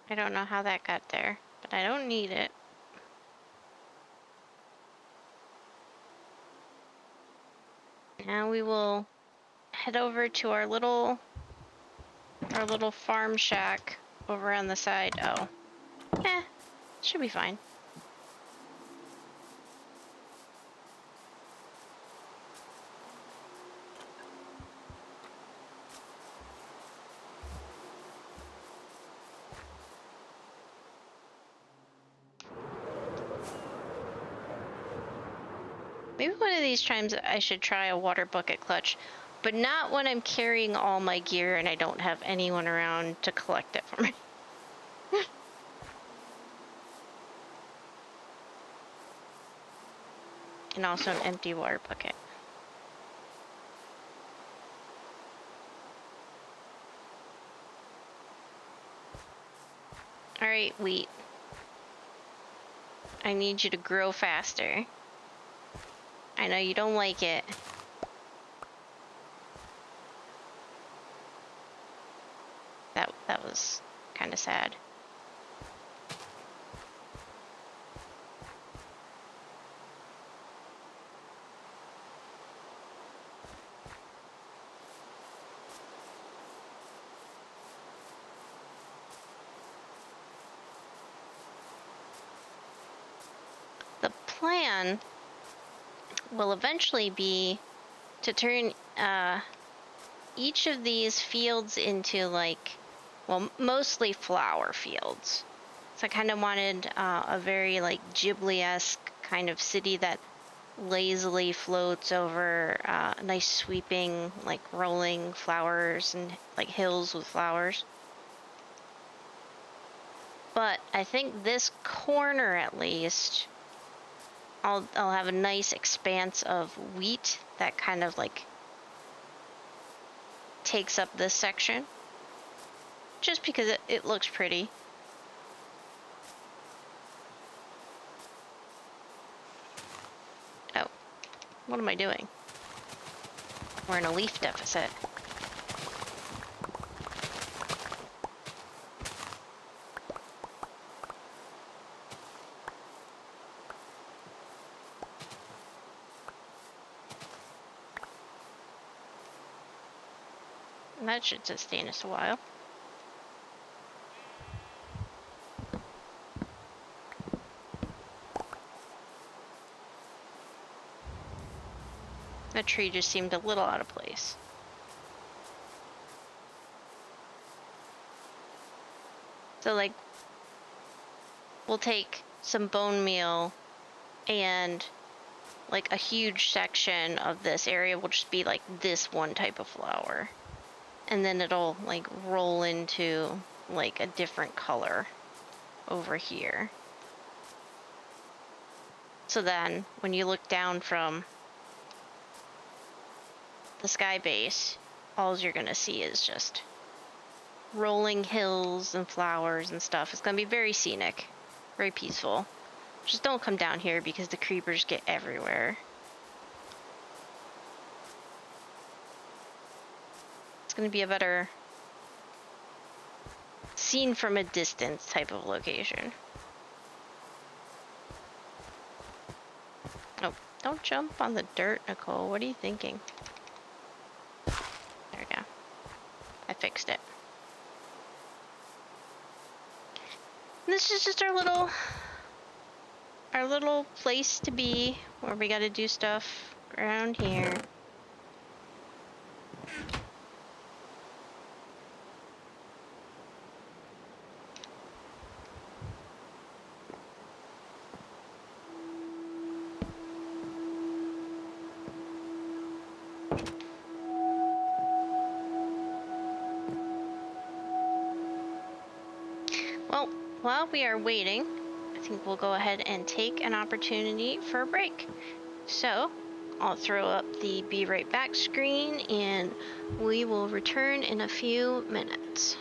I don't know how that got there, but I don't need it. Now we will head over to our little farm shack over on the side. Oh. Should be fine. Maybe one of these times I should try a water bucket clutch, but not when I'm carrying all my gear and I don't have anyone around to collect it for me. And also an empty water bucket. Alright, wheat. I need you to grow faster. I know you don't like it. That was kind of sad. The plan will eventually be to turn each of these fields into like, well, mostly flower fields. So I kind of wanted a very like Ghibli-esque kind of city that lazily floats over nice sweeping like rolling flowers and like hills with flowers. But I think this corner at least, I'll have a nice expanse of wheat that kind of like takes up this section. Just because it looks pretty. Oh, what am I doing? We're in a leaf deficit. That should sustain us a while. That tree just seemed a little out of place. So, like, we'll take some bone meal and, like, a huge section of this area will just be, like, this one type of flower. And then it'll, like, roll into, like, a different color over here. So then, when you look down from the sky base, all you're gonna see is just rolling hills and flowers and stuff. It's gonna be very scenic, very peaceful. Just don't come down here because the creepers get everywhere. It's gonna be a better seen from a distance type of location. Oh, don't jump on the dirt, Nicole. What are you thinking? There we go. I fixed it. And this is just our little place to be where we gotta do stuff around here. Well, while we are waiting, I think we'll go ahead and take an opportunity for a break. So, I'll throw up the be right back screen and we will return in a few minutes.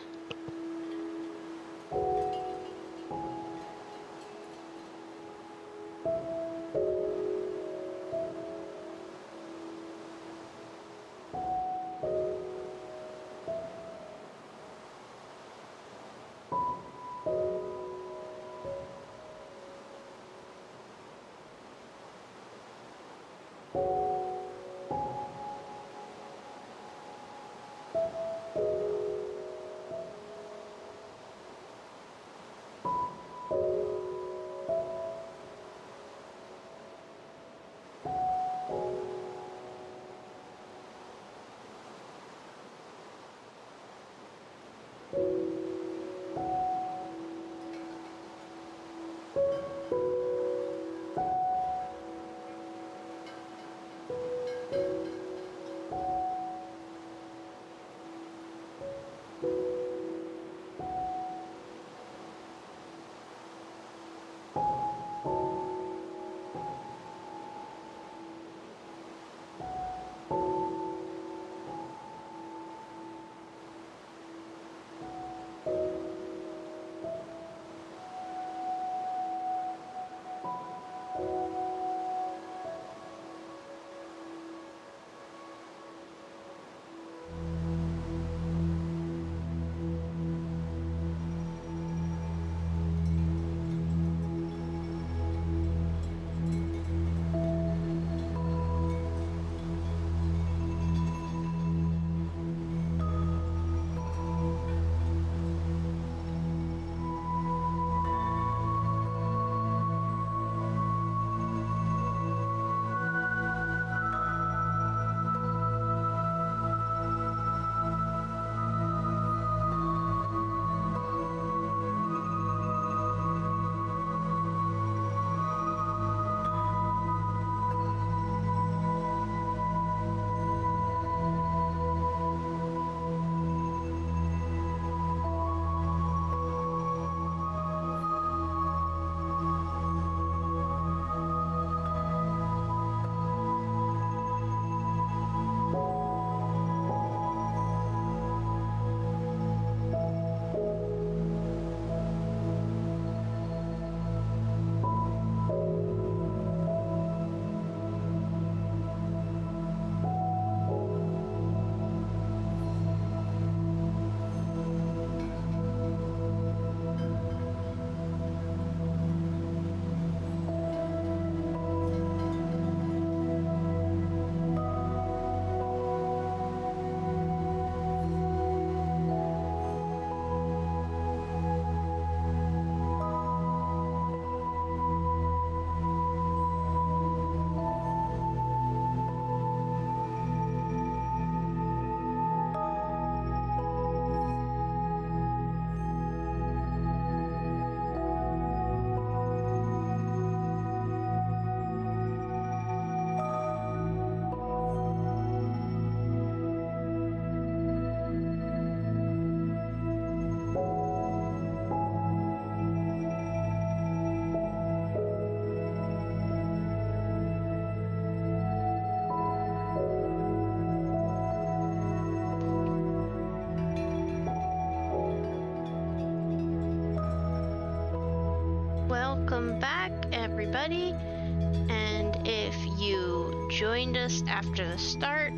Welcome back, everybody. And if you joined us after the start,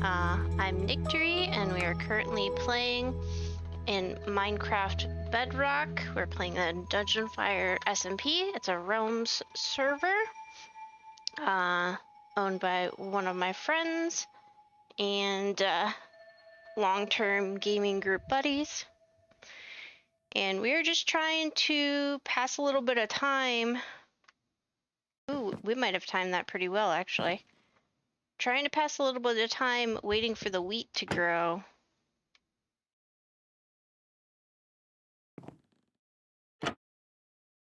I'm Nictory, and we are currently playing in Minecraft Bedrock. We're playing the Dungeonfire SMP. It's a Realms server, owned by one of my friends and long-term gaming group buddies. And we're just trying to pass a little bit of time. Ooh, we might have timed that pretty well, actually. Trying to pass a little bit of time waiting for the wheat to grow.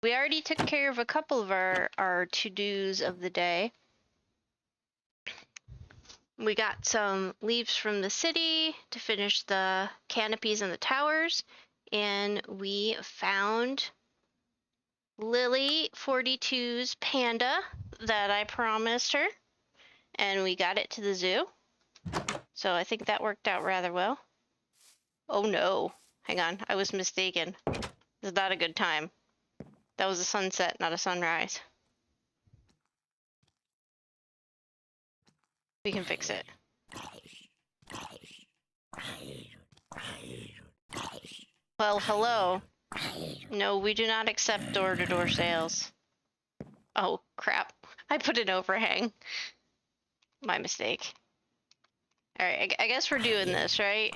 We already took care of a couple of our to-dos of the day. We got some leaves from the city to finish the canopies and the towers, and we found Lily 42's Panda that I promised her, and we got it to the zoo. So I think that worked out rather well. Oh no, hang on, I was mistaken. This is not a good time. That was a sunset, not a sunrise. We can fix it. Well, hello. No, we do not accept door-to-door sales. Oh, crap. I put an overhang. My mistake. Alright, I guess we're doing this, right?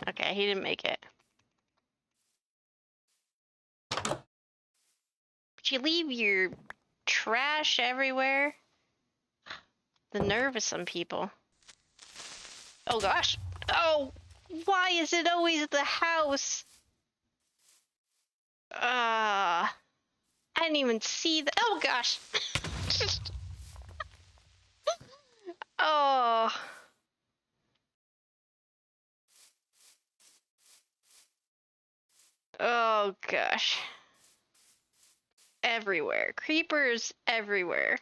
Okay, he didn't make it. But you leave your trash everywhere? The nerve of some people. Oh gosh! Oh! Why is it always the house? I didn't even see the— oh gosh! Oh. Oh gosh. Everywhere. Creepers everywhere.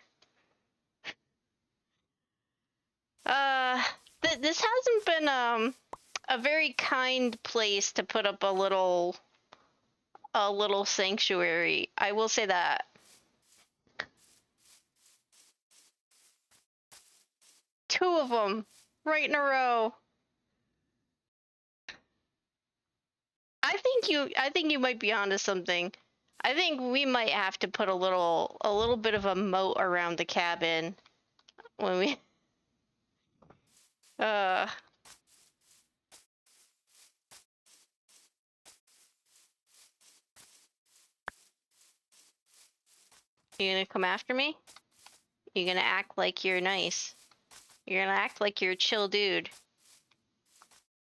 This hasn't been a very kind place to put up a little sanctuary. I will say that. Two of them right in a row. I think you might be onto something. I think we might have to put a little bit of a moat around the cabin when we you gonna come after me? You're gonna act like you're nice. You're gonna act like you're a chill dude.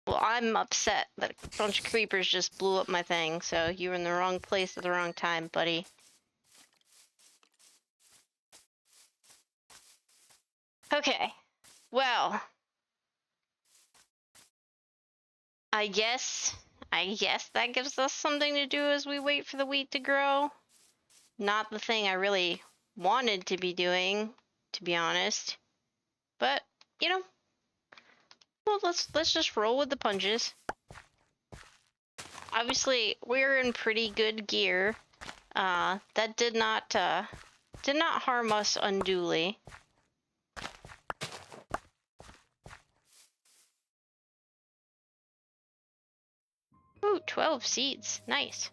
Well, I'm upset that a bunch of creepers just blew up my thing, so you were in the wrong place at the wrong time, buddy. Okay, well, I guess that gives us something to do as we wait for the wheat to grow. Not the thing I really wanted to be doing, to be honest. But, you know, well, let's just roll with the punches. Obviously, we're in pretty good gear. That did not harm us unduly. Ooh, 12 seeds. Nice.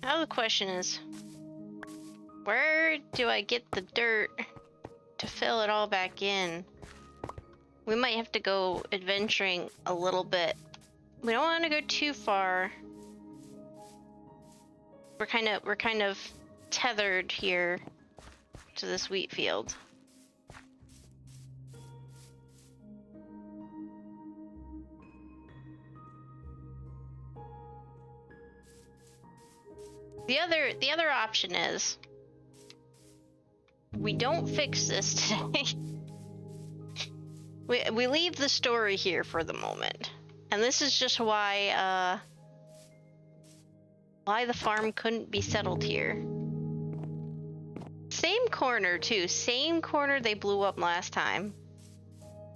Now the question is, where do I get the dirt to fill it all back in? We might have to go adventuring a little bit. We don't want to go too far. We're kind of tethered here to this wheat field. The other option is we don't fix this today. we leave the story here for the moment. And this is just why the farm couldn't be settled here. Same corner too. Same corner they blew up last time.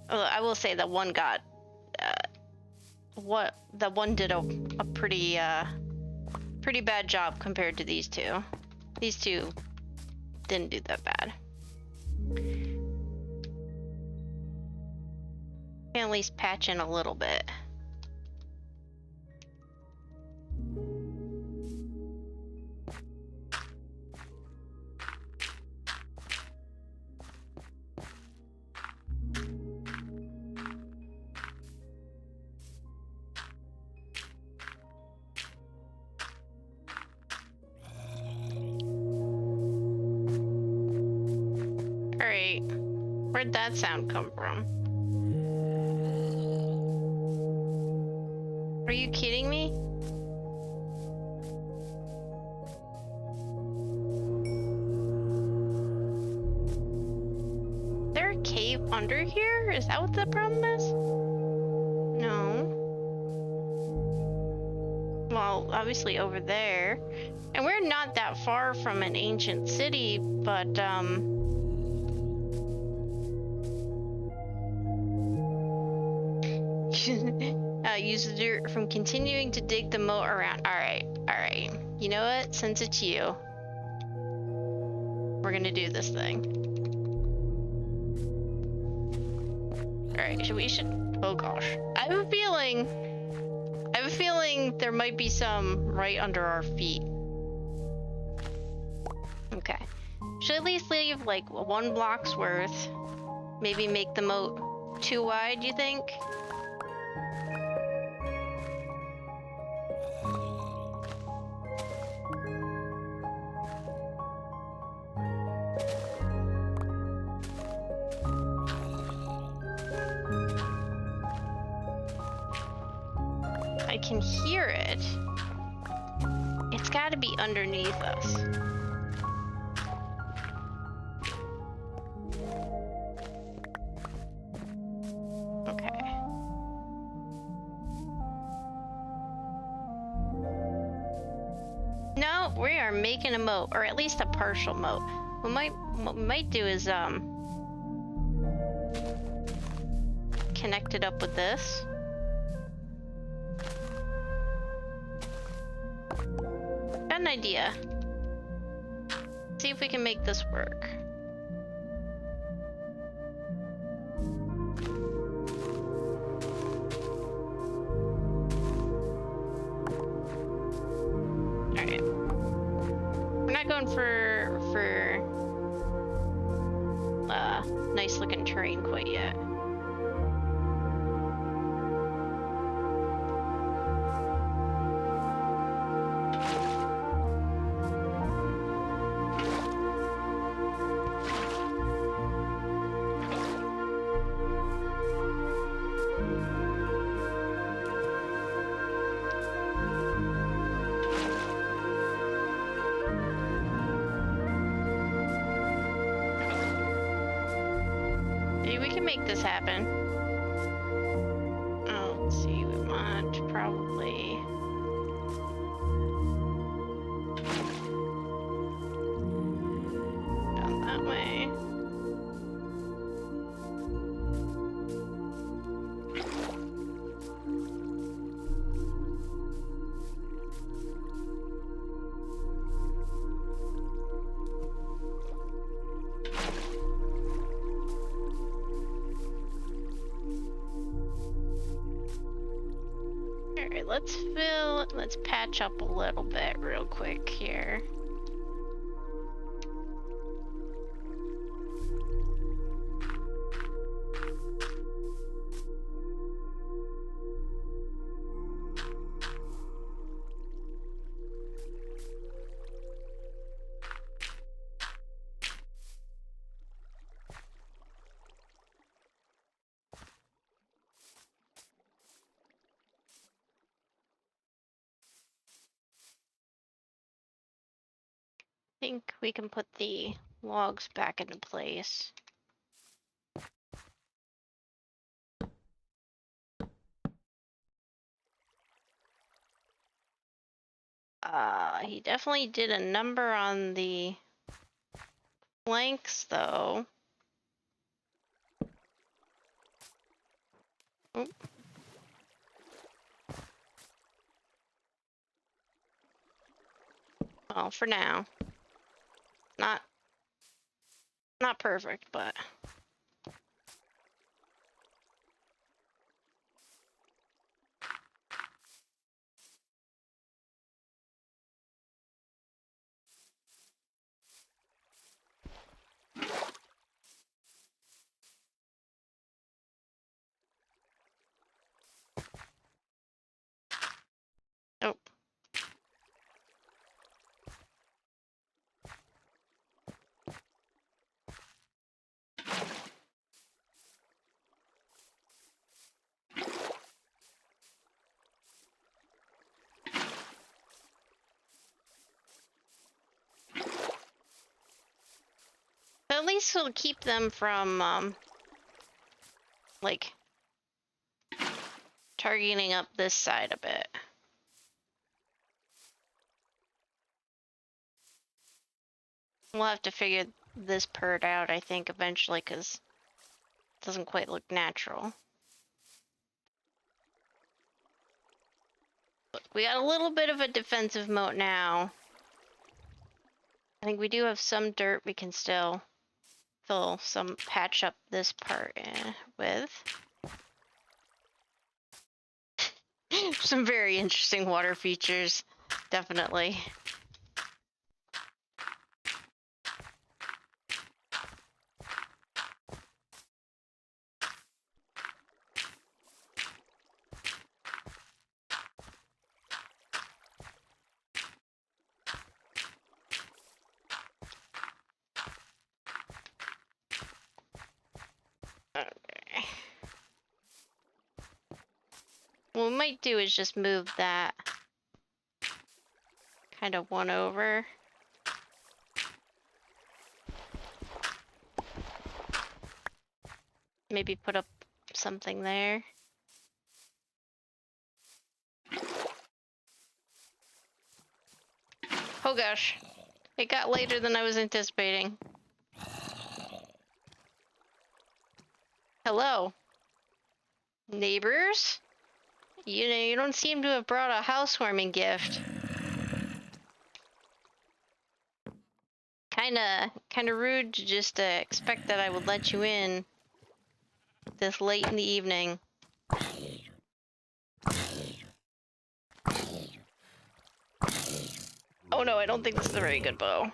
I will say that one got that one did a pretty pretty bad job compared to these two. These two didn't do that bad. Can at least patch in a little bit. Alright, where'd that sound come from? Are you kidding me? Is there a cave under here? Is that what the problem is? No. Well, obviously over there. And we're not that far from an ancient city, but use the dirt from continuing to dig the moat around. Alright. You know what? Since it's you, we're gonna do this thing. Alright, oh gosh. I have a feeling there might be some right under our feet. Okay. Should at least leave like 1 block's worth. Maybe make the moat too wide, you think? I can hear it. It's gotta be underneath us. Okay. No, we are making a moat, or at least a partial moat. What we might do is connect it up with this. Got an idea. See if we can make this work. Alright. We're not going for nice looking terrain quite yet. We can make this happen. Oh, let's see, we want probably... down that way. Alright, let's patch up a little bit real quick here. think we can put the logs back into place. He definitely did a number on the planks, though. Oop. Well, for now. Not perfect, but... Oh. At least it'll keep them from, like, targeting up this side a bit. We'll have to figure this part out, I think, eventually, because it doesn't quite look natural. Look, we got a little bit of a defensive moat now. I think we do have some dirt we can still patch up this part with. Some very interesting water features, definitely. Okay. What we might do is just move that kind of one over. Maybe put up something there. Oh gosh, it got later than I was anticipating. Hello, neighbors? You know, you don't seem to have brought a housewarming gift. Kinda rude to just expect that I would let you in this late in the evening. Oh no, I don't think this is a very good bow.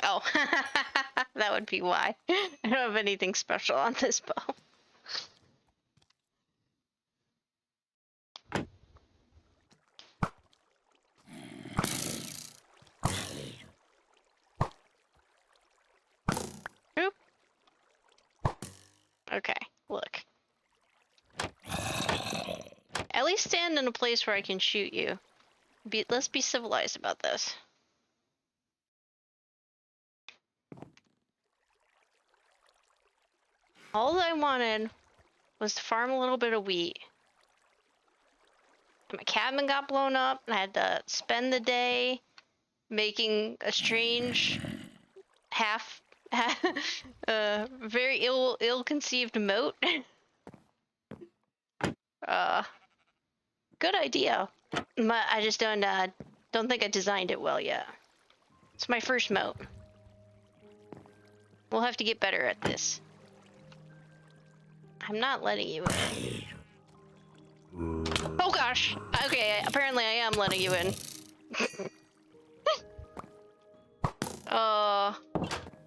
Oh, that would be why. I don't have anything special on this bow. Oop. Okay, look. At least stand in a place where I can shoot you. Let's be civilized about this. All I wanted was to farm a little bit of wheat. My cabin got blown up, and I had to spend the day making a strange, very ill-conceived moat. Good idea, but I just don't think I designed it well yet. It's my first moat. We'll have to get better at this. I'm not letting you in. Oh gosh! Okay, apparently I am letting you in.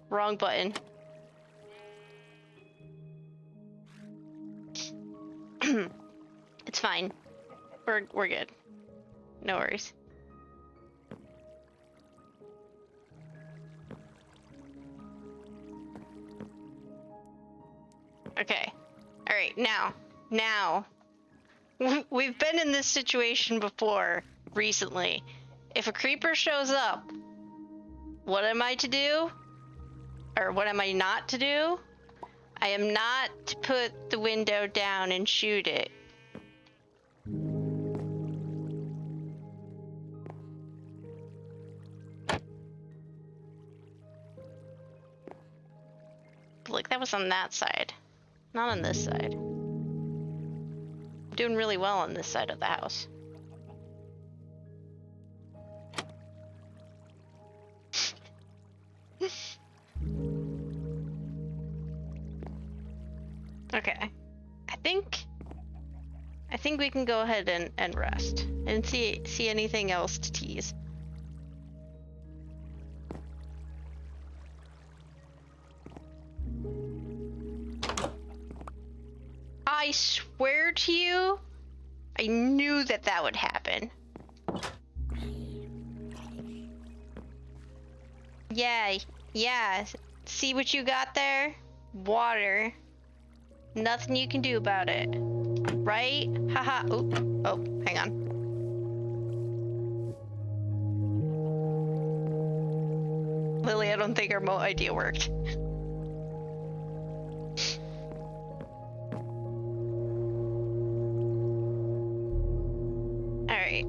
Wrong button. It's fine. We're good. No worries. Okay. All right, now. We've been in this situation before recently, If a creeper shows up, what am I to do? Or what am I not to do? I am not to put the window down and shoot it. Look, that was on that side, not on this side. I'm doing really well on this side of the house. Okay, I think we can go ahead and rest and see anything else to tease. I swear to you, I knew that would happen. Yeah. See what you got there? Water. Nothing you can do about it. Right? Haha. Oh, hang on. Lily, I don't think our remote idea worked. Alright.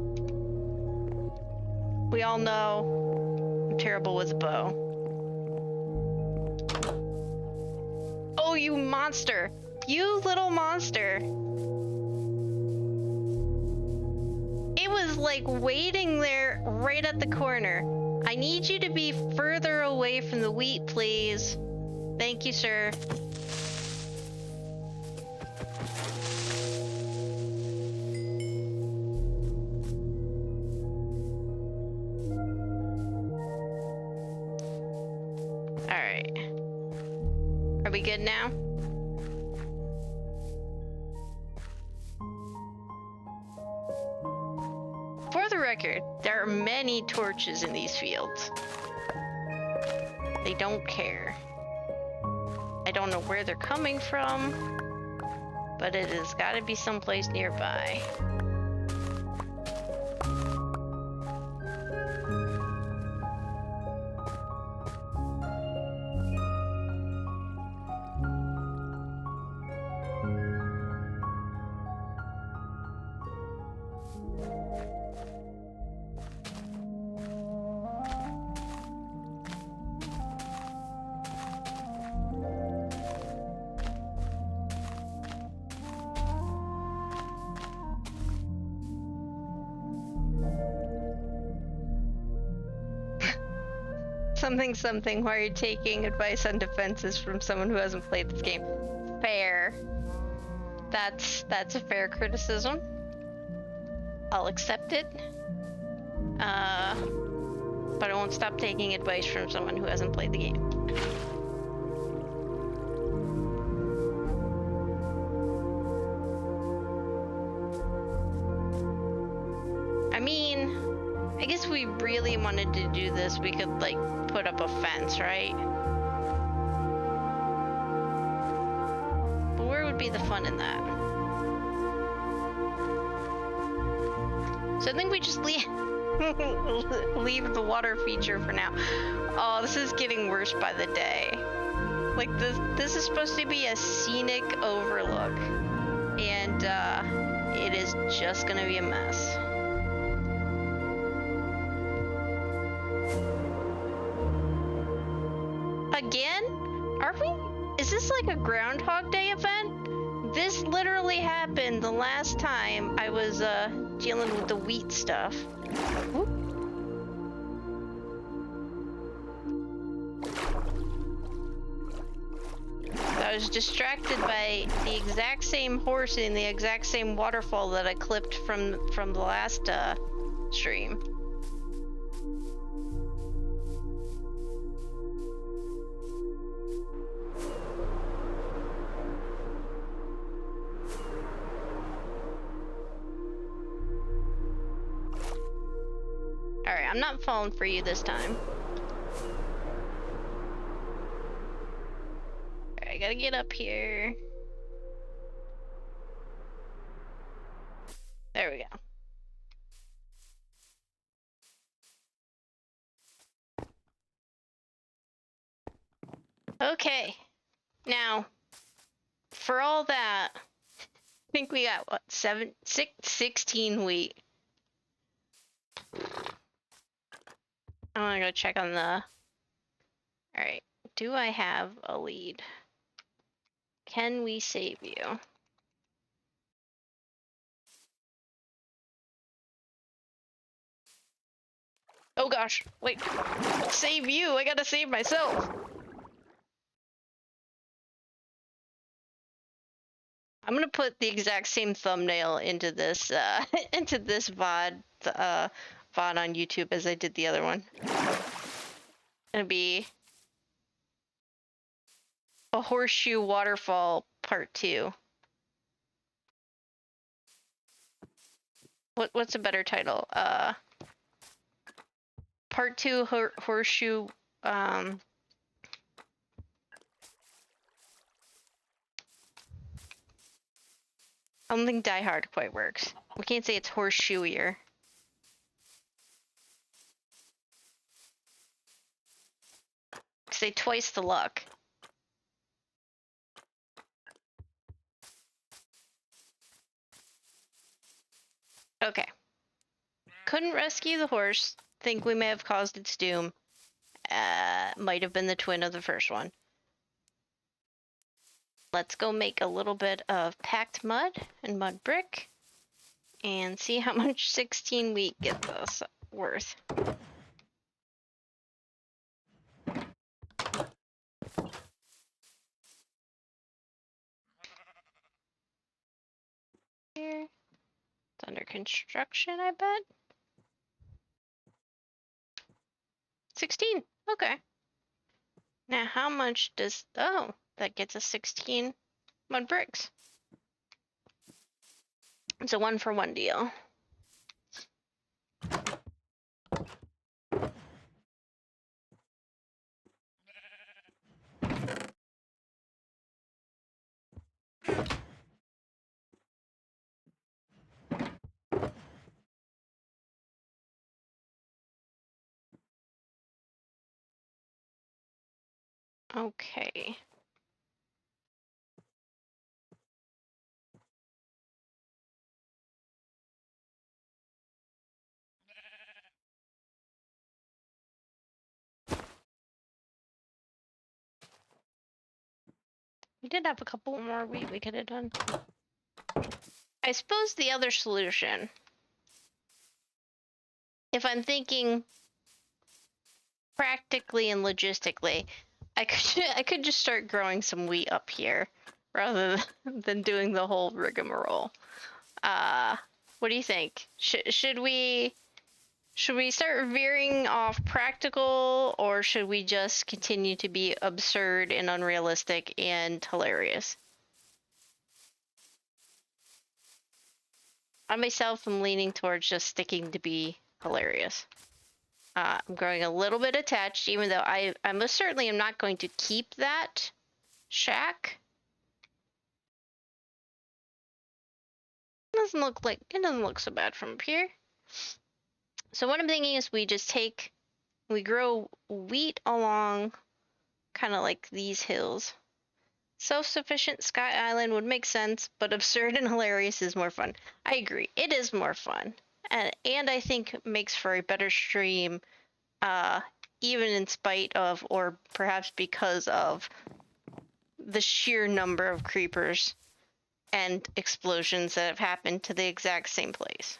We all know I'm terrible with a bow. Oh, you monster! You little monster! It was like waiting there right at the corner. I need you to be further away from the wheat, please. Thank you, sir. Alright. Are we good now? For the record, there are many torches in these fields. They don't care. I don't know where they're coming from, but it has got to be someplace nearby. Something, why are you taking advice on defenses from someone who hasn't played this game? Fair. That's a fair criticism. I'll accept it. But I won't stop taking advice from someone who hasn't played the game. I mean, I guess we really wanted to do this, we could like put up a fence, right? But where would be the fun in that? So I think we just leave the water feature for now. Oh, this is getting worse by the day. Like this is supposed to be a scenic overlook, and it is just gonna be a mess. Again? Are we? Is this like a Groundhog Day event? This literally happened the last time I was dealing with the wheat stuff. Whoop. I was distracted by the exact same horse in the exact same waterfall that I clipped from the last stream. Alright, I'm not falling for you this time. Alright, I gotta get up here. There we go. Okay. Now, for all that, I think we got, what, 16 wheat. I'm gonna go check on the... Alright. Do I have a lead? Can we save you? Oh gosh, wait. Save you! I gotta save myself! I'm gonna put the exact same thumbnail into this, into this VOD, VOD on YouTube as I did the other one. It'll be a horseshoe waterfall part 2. What's a better title? Part 2 horseshoe, I don't think Die Hard quite works. We can't say it's horseshoeier. Say twice the luck. Okay. Couldn't rescue the horse. Think we may have caused its doom. Might have been the twin of the first one. Let's go make a little bit of packed mud and mud brick and see how much 16 wheat gets us worth. Here. It's under construction, I bet. 16. Okay. Now how much does... Oh, that gets us 16 mud bricks. It's a 1-for-1 deal. Okay. We did have a couple more wheat we could have done. I suppose the other solution, if I'm thinking practically and logistically, I could just start growing some wheat up here rather than doing the whole rigmarole. What do you think? Should we start veering off practical, or should we just continue to be absurd and unrealistic and hilarious? I myself am leaning towards just sticking to be hilarious. I'm growing a little bit attached, even though I most certainly am not going to keep that shack. It doesn't look so bad from up here. So what I'm thinking is we grow wheat along kind of like these hills. Self-sufficient Sky Island would make sense, but absurd and hilarious is more fun. I agree, it is more fun, and I think makes for a better stream, even in spite of, or perhaps because of, the sheer number of creepers and explosions that have happened to the exact same place.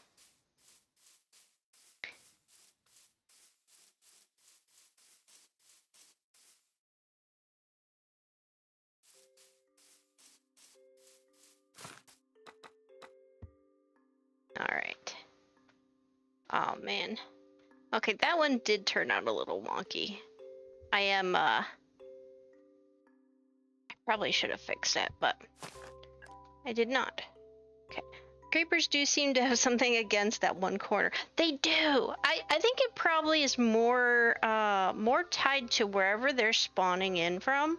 Alright. Oh man. Okay, that one did turn out a little wonky. I probably should have fixed that, but I did not. Okay. Creepers do seem to have something against that one corner. They do! I think it probably is more tied to wherever they're spawning in from.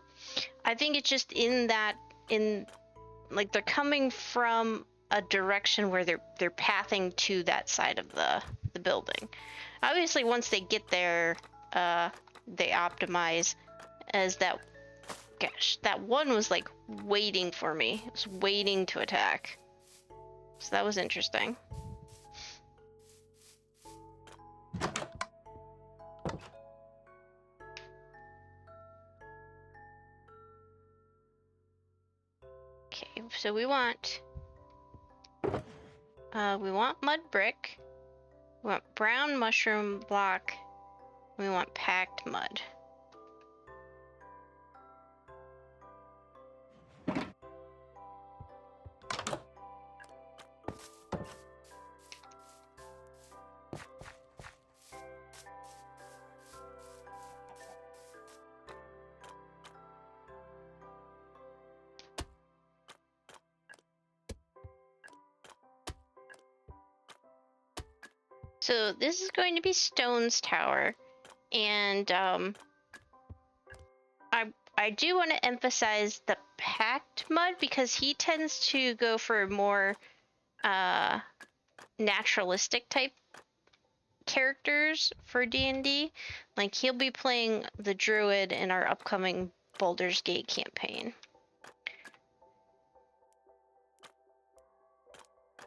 I think it's just like they're coming from a direction where they're pathing to that side of the building. Obviously, once they get there, they optimize as that Gosh, that one was like waiting for me. It was waiting to attack. So that was interesting. Okay, so we want mud brick, we want brown mushroom block, we want packed mud. So this is going to be Stone's tower, and I do want to emphasize the packed mud because he tends to go for more naturalistic type characters for D&D. Like he'll be playing the druid in our upcoming Baldur's Gate campaign.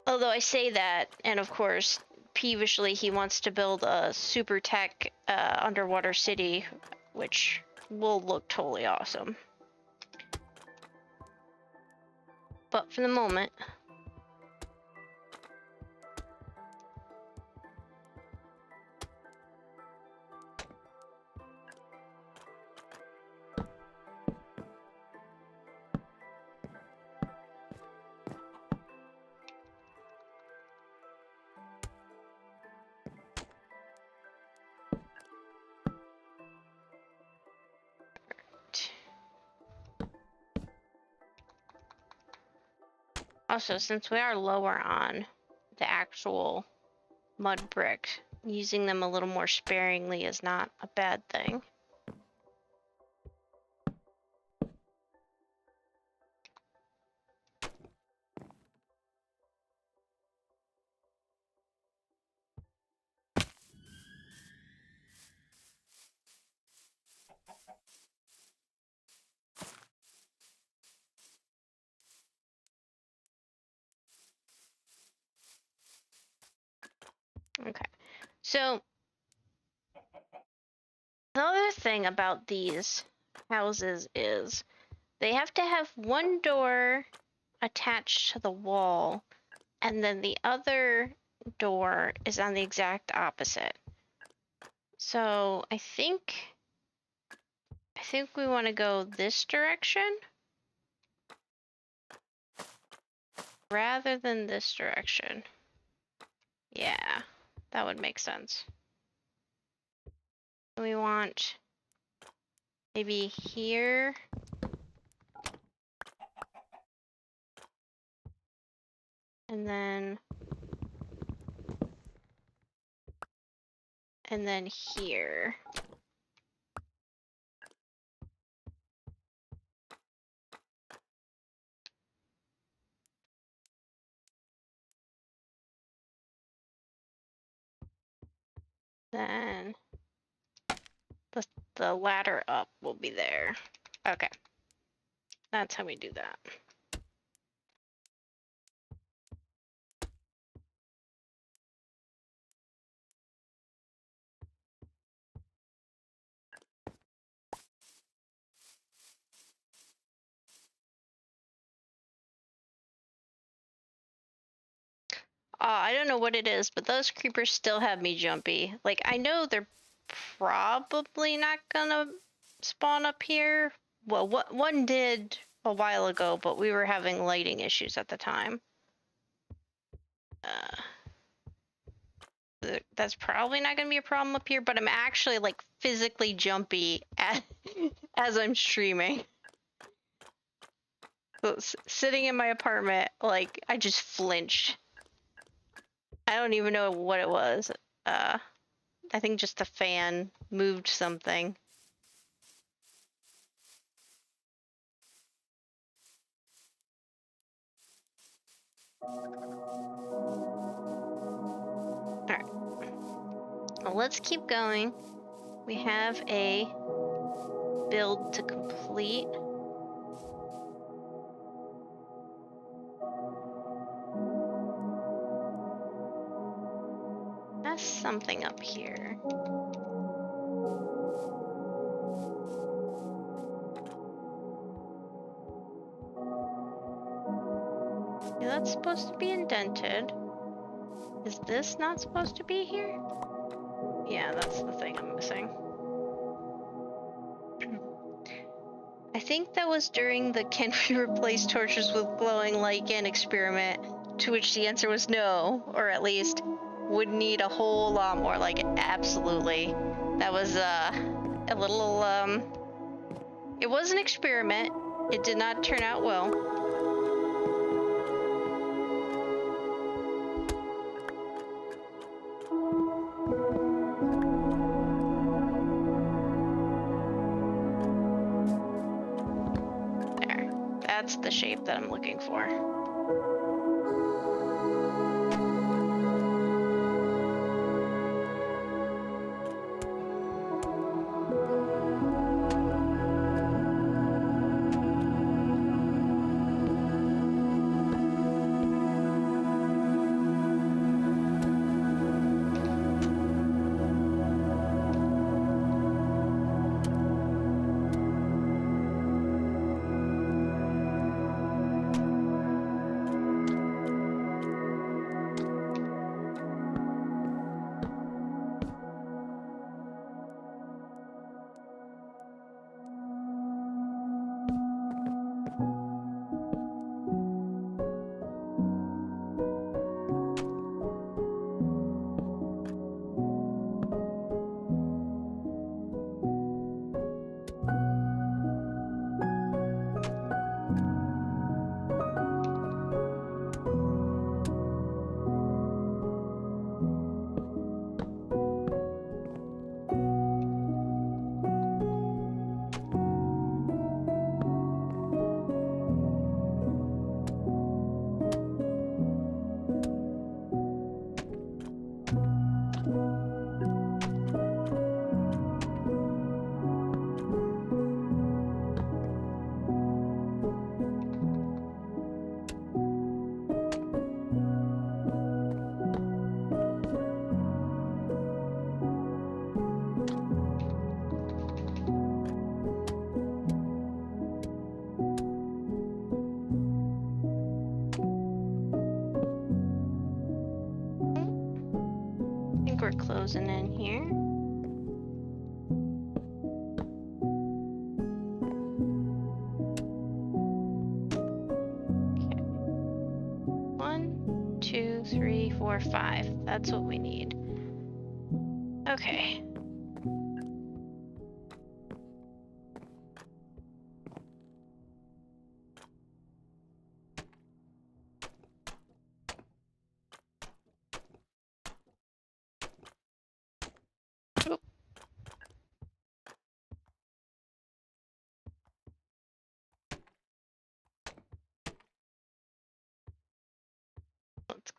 Although I say that, and of course, peevishly he wants to build a super tech underwater city, which will look totally awesome. But for the moment, also, since we are lower on the actual mud brick, using them a little more sparingly is not a bad thing. Okay, so the other thing about these houses is they have to have one door attached to the wall, and then the other door is on the exact opposite. So I think we want to go this direction rather than this direction. Yeah, that would make sense. We want maybe here. And then here. Then the ladder up will be there. Okay. That's how we do that. I don't know what it is, but those creepers still have me jumpy. Like, I know they're probably not gonna spawn up here. Well, one did a while ago, but we were having lighting issues at the time. That's probably not gonna be a problem up here, but I'm actually like physically jumpy as I'm streaming. So, sitting in my apartment, like I just flinched. I don't even know what it was. I think just the fan moved something. Alright. Well, let's keep going. We have a build to complete. something up here. Yeah, that's supposed to be indented. Is this not supposed to be here? Yeah, that's the thing I'm missing. I think that was during the can we replace torches with glowing lichen experiment, to which the answer was no, or at least would need a whole lot more, like absolutely. That was a little it was an experiment. It did not turn out well. There. That's the shape that I'm looking for. I think we're closing in here. Okay. 1, 2, 3, 4, 5. That's what we need. Okay. Oop. Let's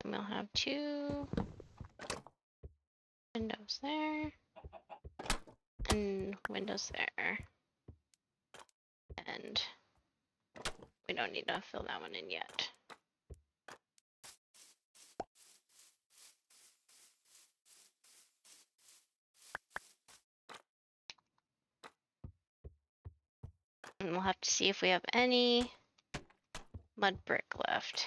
And we'll have 2 windows there, and windows there. And we don't need to fill that one in yet. And we'll have to see if we have any mud brick left.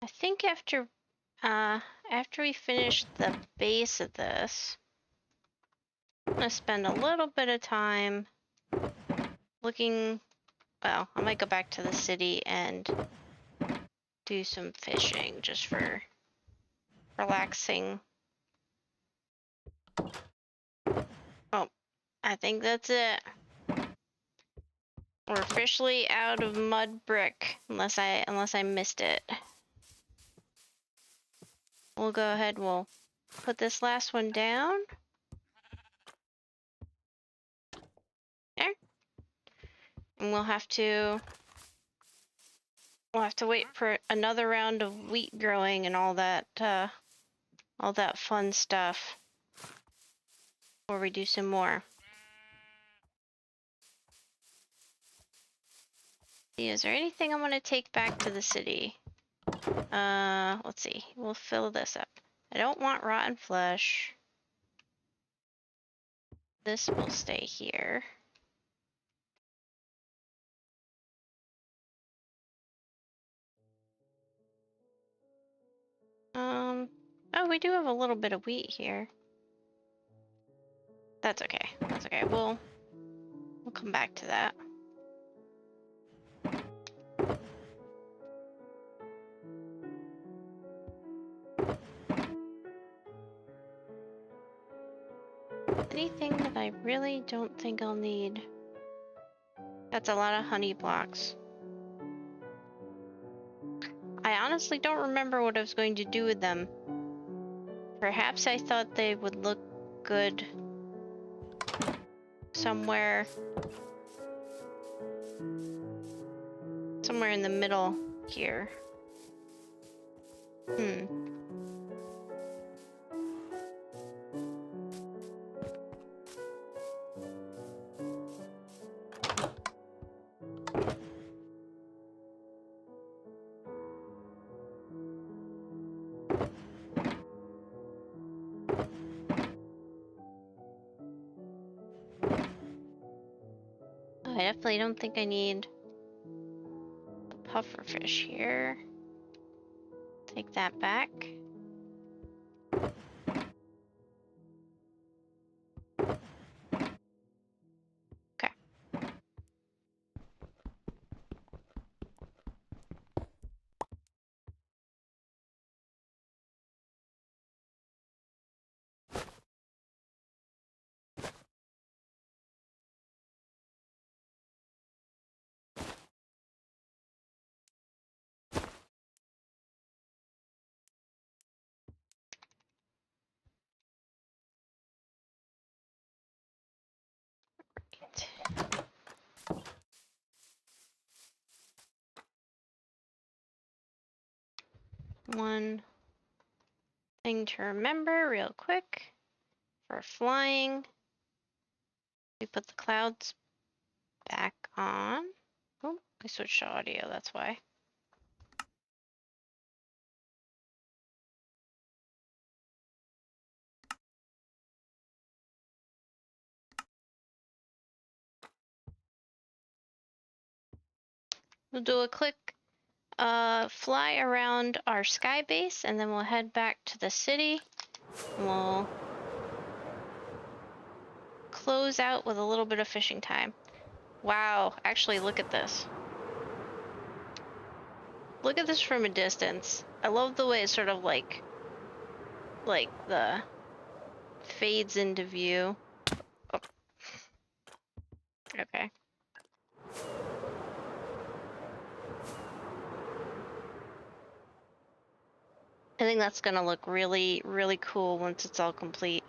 I think after we finish the base of this, I'm gonna spend a little bit of time looking. Well, I might go back to the city and do some fishing just for relaxing. Oh, I think that's it. We're officially out of mud brick, unless I missed it. We'll go ahead, we'll put this last one down. There. And we'll have to We'll have to wait for another round of wheat growing and all that fun stuff before we do some more. Is there anything I want to take back to the city? Let's see. We'll fill this up. I don't want rotten flesh. This will stay here. Oh, we do have a little bit of wheat here. That's okay. That's okay. We'll come back to that. Anything that I really don't think I'll need. That's a lot of honey blocks. I honestly don't remember what I was going to do with them. Perhaps I thought they would look good somewhere in the middle here. I definitely don't think I need the pufferfish here. Take that back. Okay. One thing to remember real quick for flying. We put the clouds back on. Oh, I switched to audio, that's why. We'll do a quick fly around our sky base, and then we'll head back to the city. We'll close out with a little bit of fishing time. Wow, actually look at this. Look at this from a distance. I love the way it sort of like the fades into view. Oh. Okay. I think that's gonna look really, really cool once it's all complete.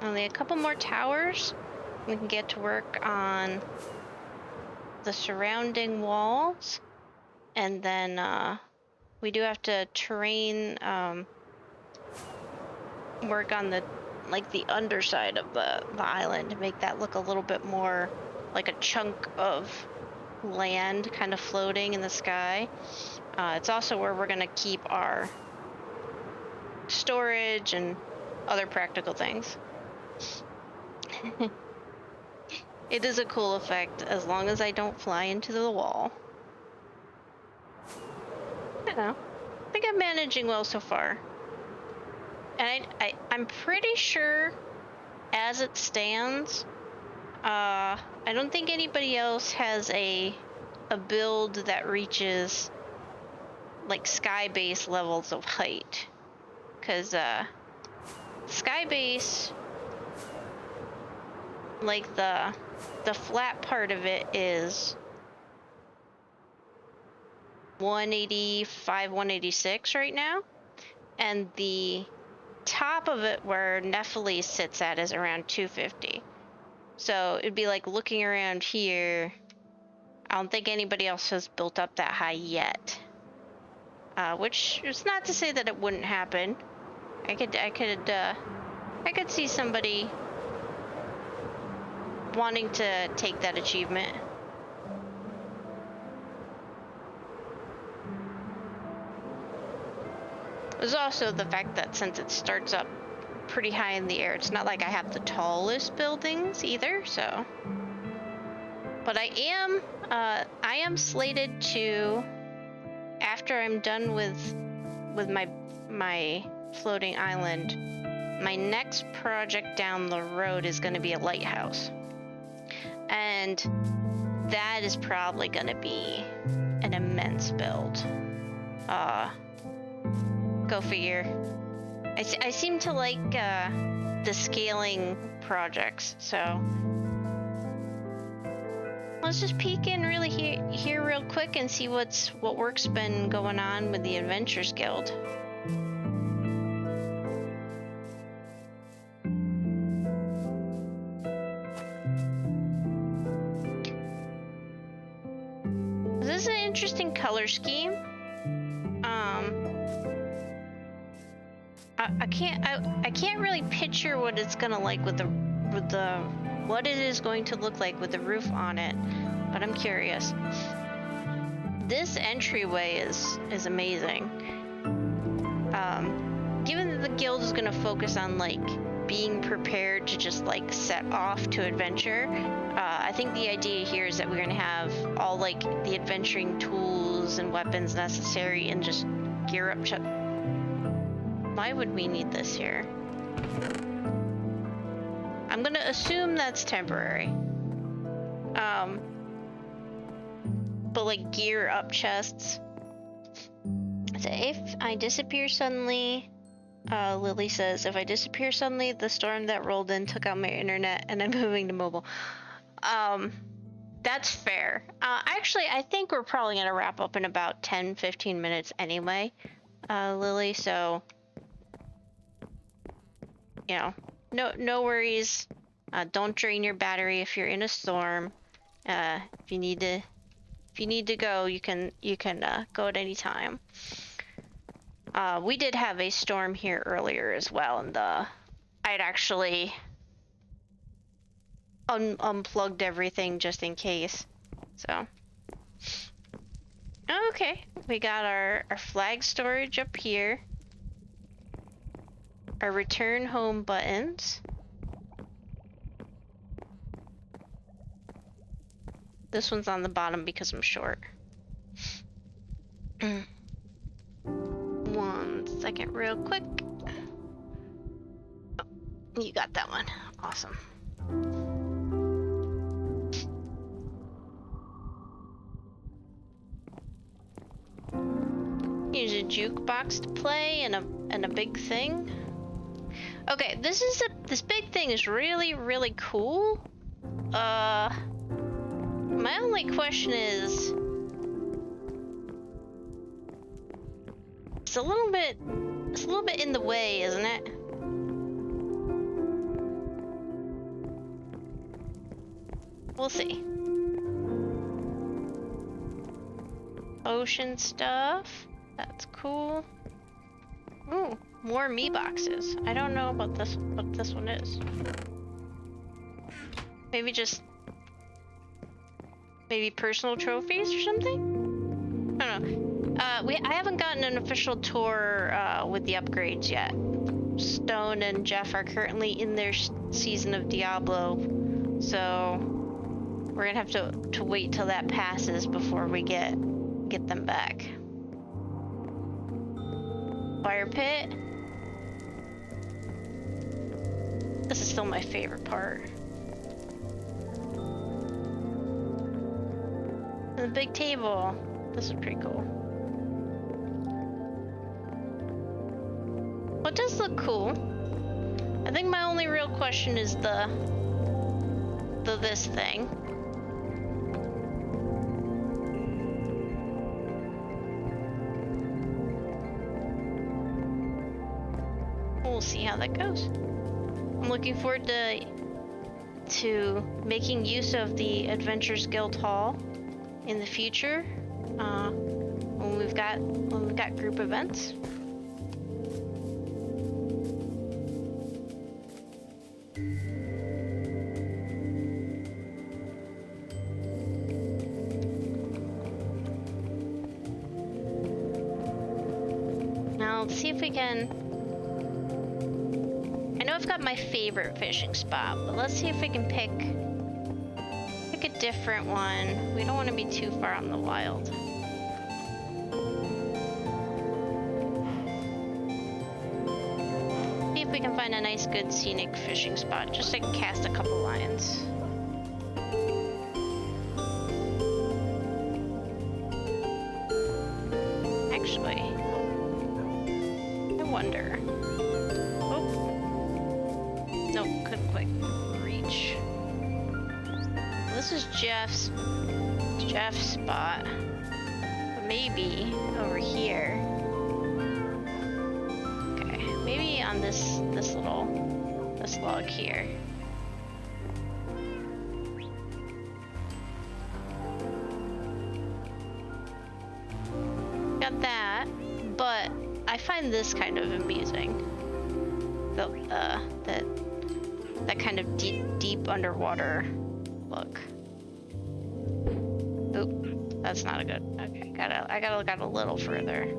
Only a couple more towers. We can get to work on the surrounding walls, and then we do have to terrain work on the underside of the island to make that look a little bit more like a chunk of land kind of floating in the sky. It's also where we're gonna keep our storage and other practical things. It is a cool effect as long as I don't fly into the wall. I don't know. I think I'm managing well so far. And I'm pretty sure, as it stands, I don't think anybody else has a build that reaches like sky base levels of height. Because sky base, like the flat part of it is 185, 186 right now, and the top of it where Nephilim sits at is around 250. So it'd be like looking around here. I don't think anybody else has built up that high yet. Which is not to say that it wouldn't happen. I could see somebody wanting to take that achievement. There's also the fact that since it starts up pretty high in the air, it's not like I have the tallest buildings either, so. But I am slated to, after I'm done with my floating island, my next project down the road is going to be a lighthouse. And that is probably going to be an immense build. Go figure. I seem to like the scaling projects, so let's just peek in really here real quick and see what work's been going on with the Adventures Guild. This is an interesting color scheme. I can't really picture what it's gonna like with the what it is going to look like with the roof on it, but I'm curious. This entryway is amazing. Given that the guild is gonna focus on like being prepared to just like set off to adventure, I think the idea here is that we're gonna have all like the adventuring tools and weapons necessary and just gear up to. Why would we need this here? I'm gonna assume that's temporary. But like gear up chests. So if I disappear suddenly, Lily says, if I disappear suddenly, the storm that rolled in took out my internet and I'm moving to mobile. That's fair. Actually, I think we're probably gonna wrap up in about 10-15 minutes anyway, Lily, so you know, no worries. Don't drain your battery if you're in a storm. If you need to go, you can go at any time. We did have a storm here earlier as well, and I'd actually unplugged everything just in case. So okay, we got our flag storage up here. Our return home buttons. This one's on the bottom because I'm short. 1 second real quick. Oh, you got that one. Awesome. Use a jukebox to play and a big thing. Okay, this big thing is really cool. My only question is, it's a little bit in the way, isn't it? We'll see. Ocean stuff. That's cool. Ooh, more me boxes. I don't know about this, what this one is. Maybe personal trophies or something? I don't know. I haven't gotten an official tour with the upgrades yet. Stone and Jeff are currently in their season of Diablo, so we're gonna have to wait till that passes before we get them back. Fire pit. This is still my favorite part. And the big table. This is pretty cool. Well, it does look cool. I think my only real question is this thing. We'll see how that goes. I'm looking forward to making use of the Adventures Guild Hall in the future when we've got group events. Now let's see if we can. I know I've got my favorite fishing spot, but let's see if we can pick a different one. We don't want to be too far on the wild. See if we can find a nice, good scenic fishing spot, just to cast a couple lines. Actually, I wonder. Nope, couldn't quite reach. Well, this is Jeff's spot. But maybe over here. Okay, maybe on this log here. Got that, but I find this kind of amusing. That kind of deep underwater look. Oop, that's not a good. Okay, I gotta a little further.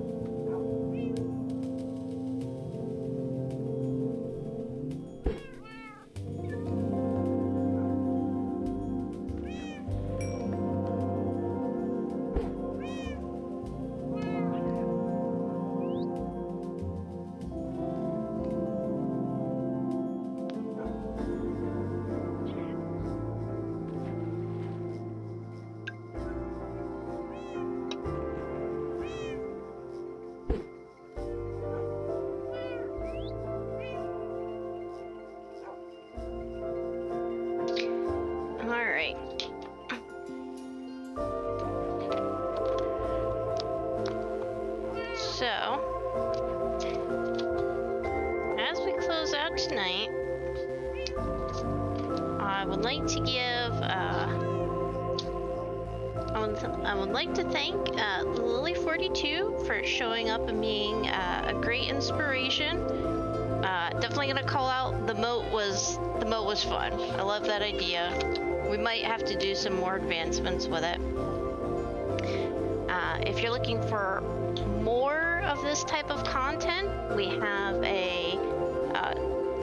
So, as we close out tonight, I would like to give, I would like to thank Lily42 for showing up and being a great inspiration. Definitely gonna call out the moat was fun. I love that idea. We might have to do some more advancements with it. If you're looking for more of this type of content, we have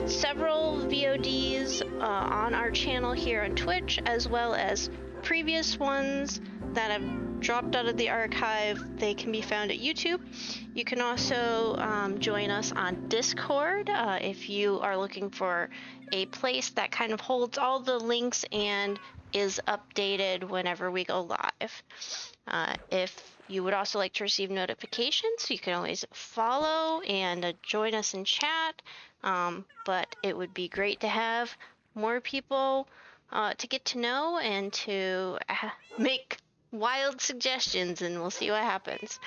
several VODs on our channel here on Twitch, as well as previous ones that have dropped out of the archive. They can be found at YouTube. You can also join us on Discord if you are looking for a place that kind of holds all the links and is updated whenever we go live. If you would also like to receive notifications, you can always follow and join us in chat. But it would be great to have more people to get to know and to make wild suggestions, and we'll see what happens.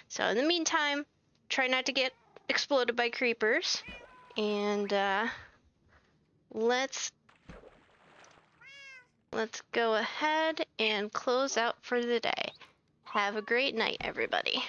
So in the meantime, try not to get exploded by creepers, and let's go ahead and close out for the day. Have a great night, everybody.